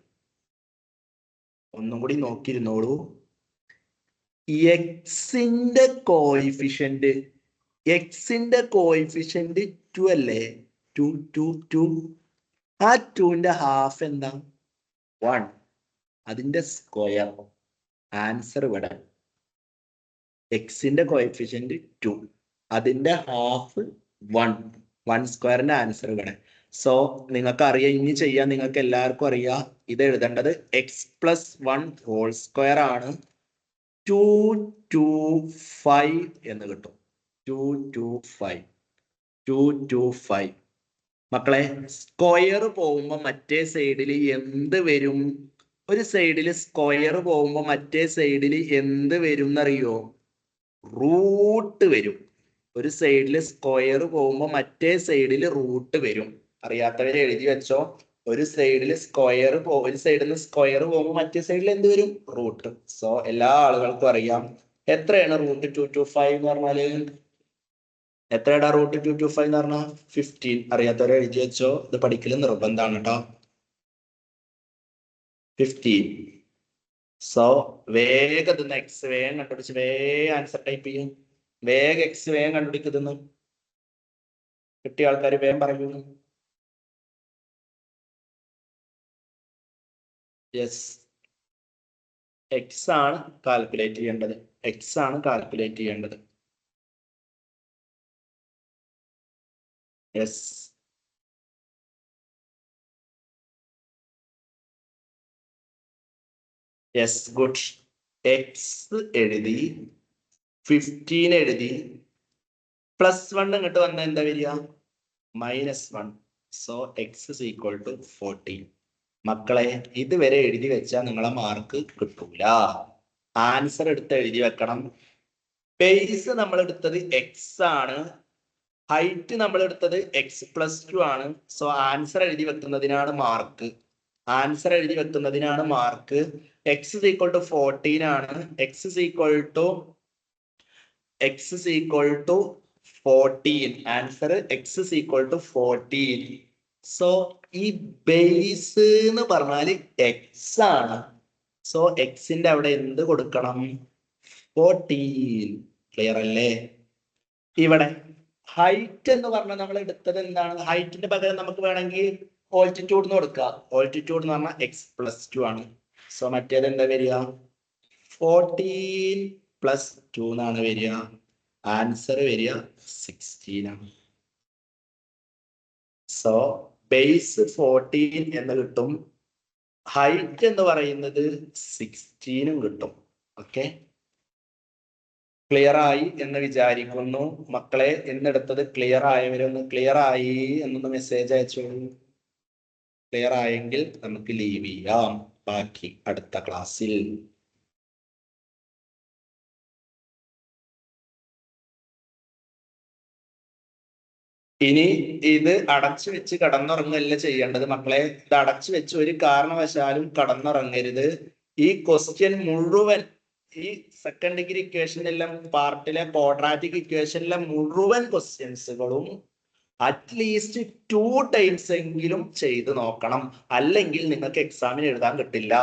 ഒന്നും കൂടി നോക്കിയിരുന്നോളൂ. എക്സിന്റെ കോഎഫിഷ്യന്റ് 2 അല്ലേ? 2. ആ 2ന്റെ ഹാഫ് എന്താ? 1. അതിന്റെ സ്ക്വയർ. ആൻസർ ഇവിടെ. എക്സിന്റെ കോഎഫിഷ്യന്റ് 2, അതിന്റെ ഹാഫ് 1 സ്ക്വയറിന്റെ ആൻസർ ഇവിടെ. സോ നിങ്ങൾക്ക് അറിയാം, ഇനി ചെയ്യാൻ നിങ്ങൾക്ക് എല്ലാവർക്കും അറിയാം. ഇത് എഴുതേണ്ടത് x+1 ഹോൾ സ്ക്വയർ ആണ്. 225 എന്ന് കിട്ടും. 225 മക്കളെ സ്ക്വയർ പോകുമ്പോ മറ്റേ സൈഡിൽ എന്ത് വരും? ഒരു സൈഡിൽ സ്ക്വയർ പോകുമ്പോ മറ്റേ സൈഡിൽ എന്ത് വരും എന്നറിയോ? റൂട്ട് വരും. ഒരു സൈഡിൽ സ്ക്വയർ പോകുമ്പോ മറ്റേ സൈഡിൽ റൂട്ട് വരും. അറിയാത്തവരെ എഴുതി വെച്ചോ. ഒരു സൈഡിൽ സ്ക്വയർ ഒരു സൈഡിൽ നിന്ന് സ്ക്വയർ പോകുമ്പോൾ മറ്റേ സൈഡിൽ എന്ത് വരും? റൂട്ട്. സോ എല്ലാ ആളുകൾക്കും അറിയാം എത്രയാണ് റൂട്ട് 225 എന്ന് പറഞ്ഞാല്. എത്രയാടാ റൂട്ട് 225 എന്ന് പറഞ്ഞാൽ 15. അറിയാത്തവരെ എഴുതി വെച്ചോ. ഇത് പഠിക്കൽ നിർബന്ധമാണ് കേട്ടോ. 15. സോ വേഗം എക്സ് വേഗം കണ്ടുപിടിച്ച് വേഗം ആൻസർ ടൈപ്പ് ചെയ്യും. വേഗം എക്സ് വേഗം കണ്ടുപിടിക്കുന്നു. കിട്ടിയ ആൾക്കാർ വേഗം പറയുന്നു. യെസ്, എക്സ് ആണ് കാൽക്കുലേറ്റ് ചെയ്യേണ്ടത്. എക്സ് ആണ് കാൽക്കുലേറ്റ് ചെയ്യേണ്ടത്. Yes, yes, good. എക്സ് എഴുതി, 15 എഴുതി, +1 ഇങ്ങോട്ട് വന്ന എന്താ വരിക? -1. So x is equal to 14. മക്കളെ ഇതുവരെ എഴുതി വെച്ചാൽ നിങ്ങളെ മാർക്ക് കിട്ടൂല. ആൻസർ എടുത്ത് എഴുതി വെക്കണം. ബേസ് നമ്മൾ എടുത്തത് എക്സ് ആണ്, ഹൈറ്റ് നമ്മൾ എടുത്തത് x+2 ആണ്. സോ ആൻസർ എഴുതി വെക്കുന്നതിനാണ് മാർക്ക്. ആൻസർ എഴുതി വെക്കുന്നതിനാണ് mark. X is equal to 14 ആണ്. X is equal to 14. Answer x is equal to 14. So ഈ ബേസ് എന്ന് പറഞ്ഞാല് എക്സ് ആണ്. സോ എക്സിന്റെ അവിടെ എന്ത് കൊടുക്കണം? 14. ക്ലിയർ അല്ലേ? ഇവിടെ ഹൈറ്റ് എന്ന് പറഞ്ഞാൽ നമ്മൾ എടുത്തത് എന്താണ്? ഹൈറ്റിന്റെ പകരം നമുക്ക് വേണമെങ്കിൽ ഓൾട്ടിറ്റ്യൂഡ് എന്ന് കൊടുക്കാം. ഓൾട്ടിറ്റ്യൂഡ് എന്ന് പറഞ്ഞാൽ x+2 ആണ്. സോ മറ്റേത് എന്താ വരിക? 14 + 2 എന്നാണ് വരിക. ആൻസർ വരിക 16 ആണ്. സോ ബേസ് 14 എന്ന് കിട്ടും, ഹൈറ്റ് എന്ന് പറയുന്നത് 16 കിട്ടും. ഓക്കെ, ക്ലിയർ ആയി എന്ന് വിചാരിക്കുന്നു. മക്കളെ എന്നെടുത്തത് ക്ലിയർ ആയവരൊന്ന് ക്ലിയർ ആയി എന്നൊന്ന് മെസ്സേജ് അയച്ചോളൂ. ക്ലിയർ ആയെങ്കിൽ നമുക്ക് ലീവ് ചെയ്യാം. ബാക്കി അടുത്ത ക്ലാസ്സിൽ. ഇനി ഇത് അടച്ചു വെച്ച് കടന്നുറങ്ങല്ല ചെയ്യേണ്ടത് മക്കളെ. ഇത് അടച്ചു വെച്ച് ഒരു കാരണവശാലും കടന്നുറങ്ങരുത്. ഈ ക്വസ്റ്റ്യൻ മുഴുവൻ, ഈ സെക്കൻഡ് ഡിഗ്രി ഇക്വേഷനിലെല്ലാം പാർട്ടിലെ ക്വാഡ്രാറ്റിക് ഇക്വേഷനിലെ മുഴുവൻ ക്വസ്റ്റ്യൻസുകളും അറ്റ്ലീസ്റ്റ് 2 ടൈംസ് എങ്കിലും ചെയ്ത് നോക്കണം. അല്ലെങ്കിൽ നിങ്ങൾക്ക് എക്സാമിന് എഴുതാൻ കിട്ടില്ല.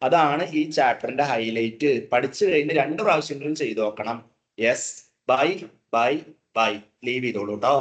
അതാണ് ഈ ചാപ്റ്ററിന്റെ ഹൈലൈറ്റ്. പഠിച്ചു കഴിഞ്ഞ് 2 പ്രാവശ്യങ്ങളും ചെയ്ത് നോക്കണം. Yes, bye bye bye. Leave ചെയ്തോളൂ കേട്ടോ.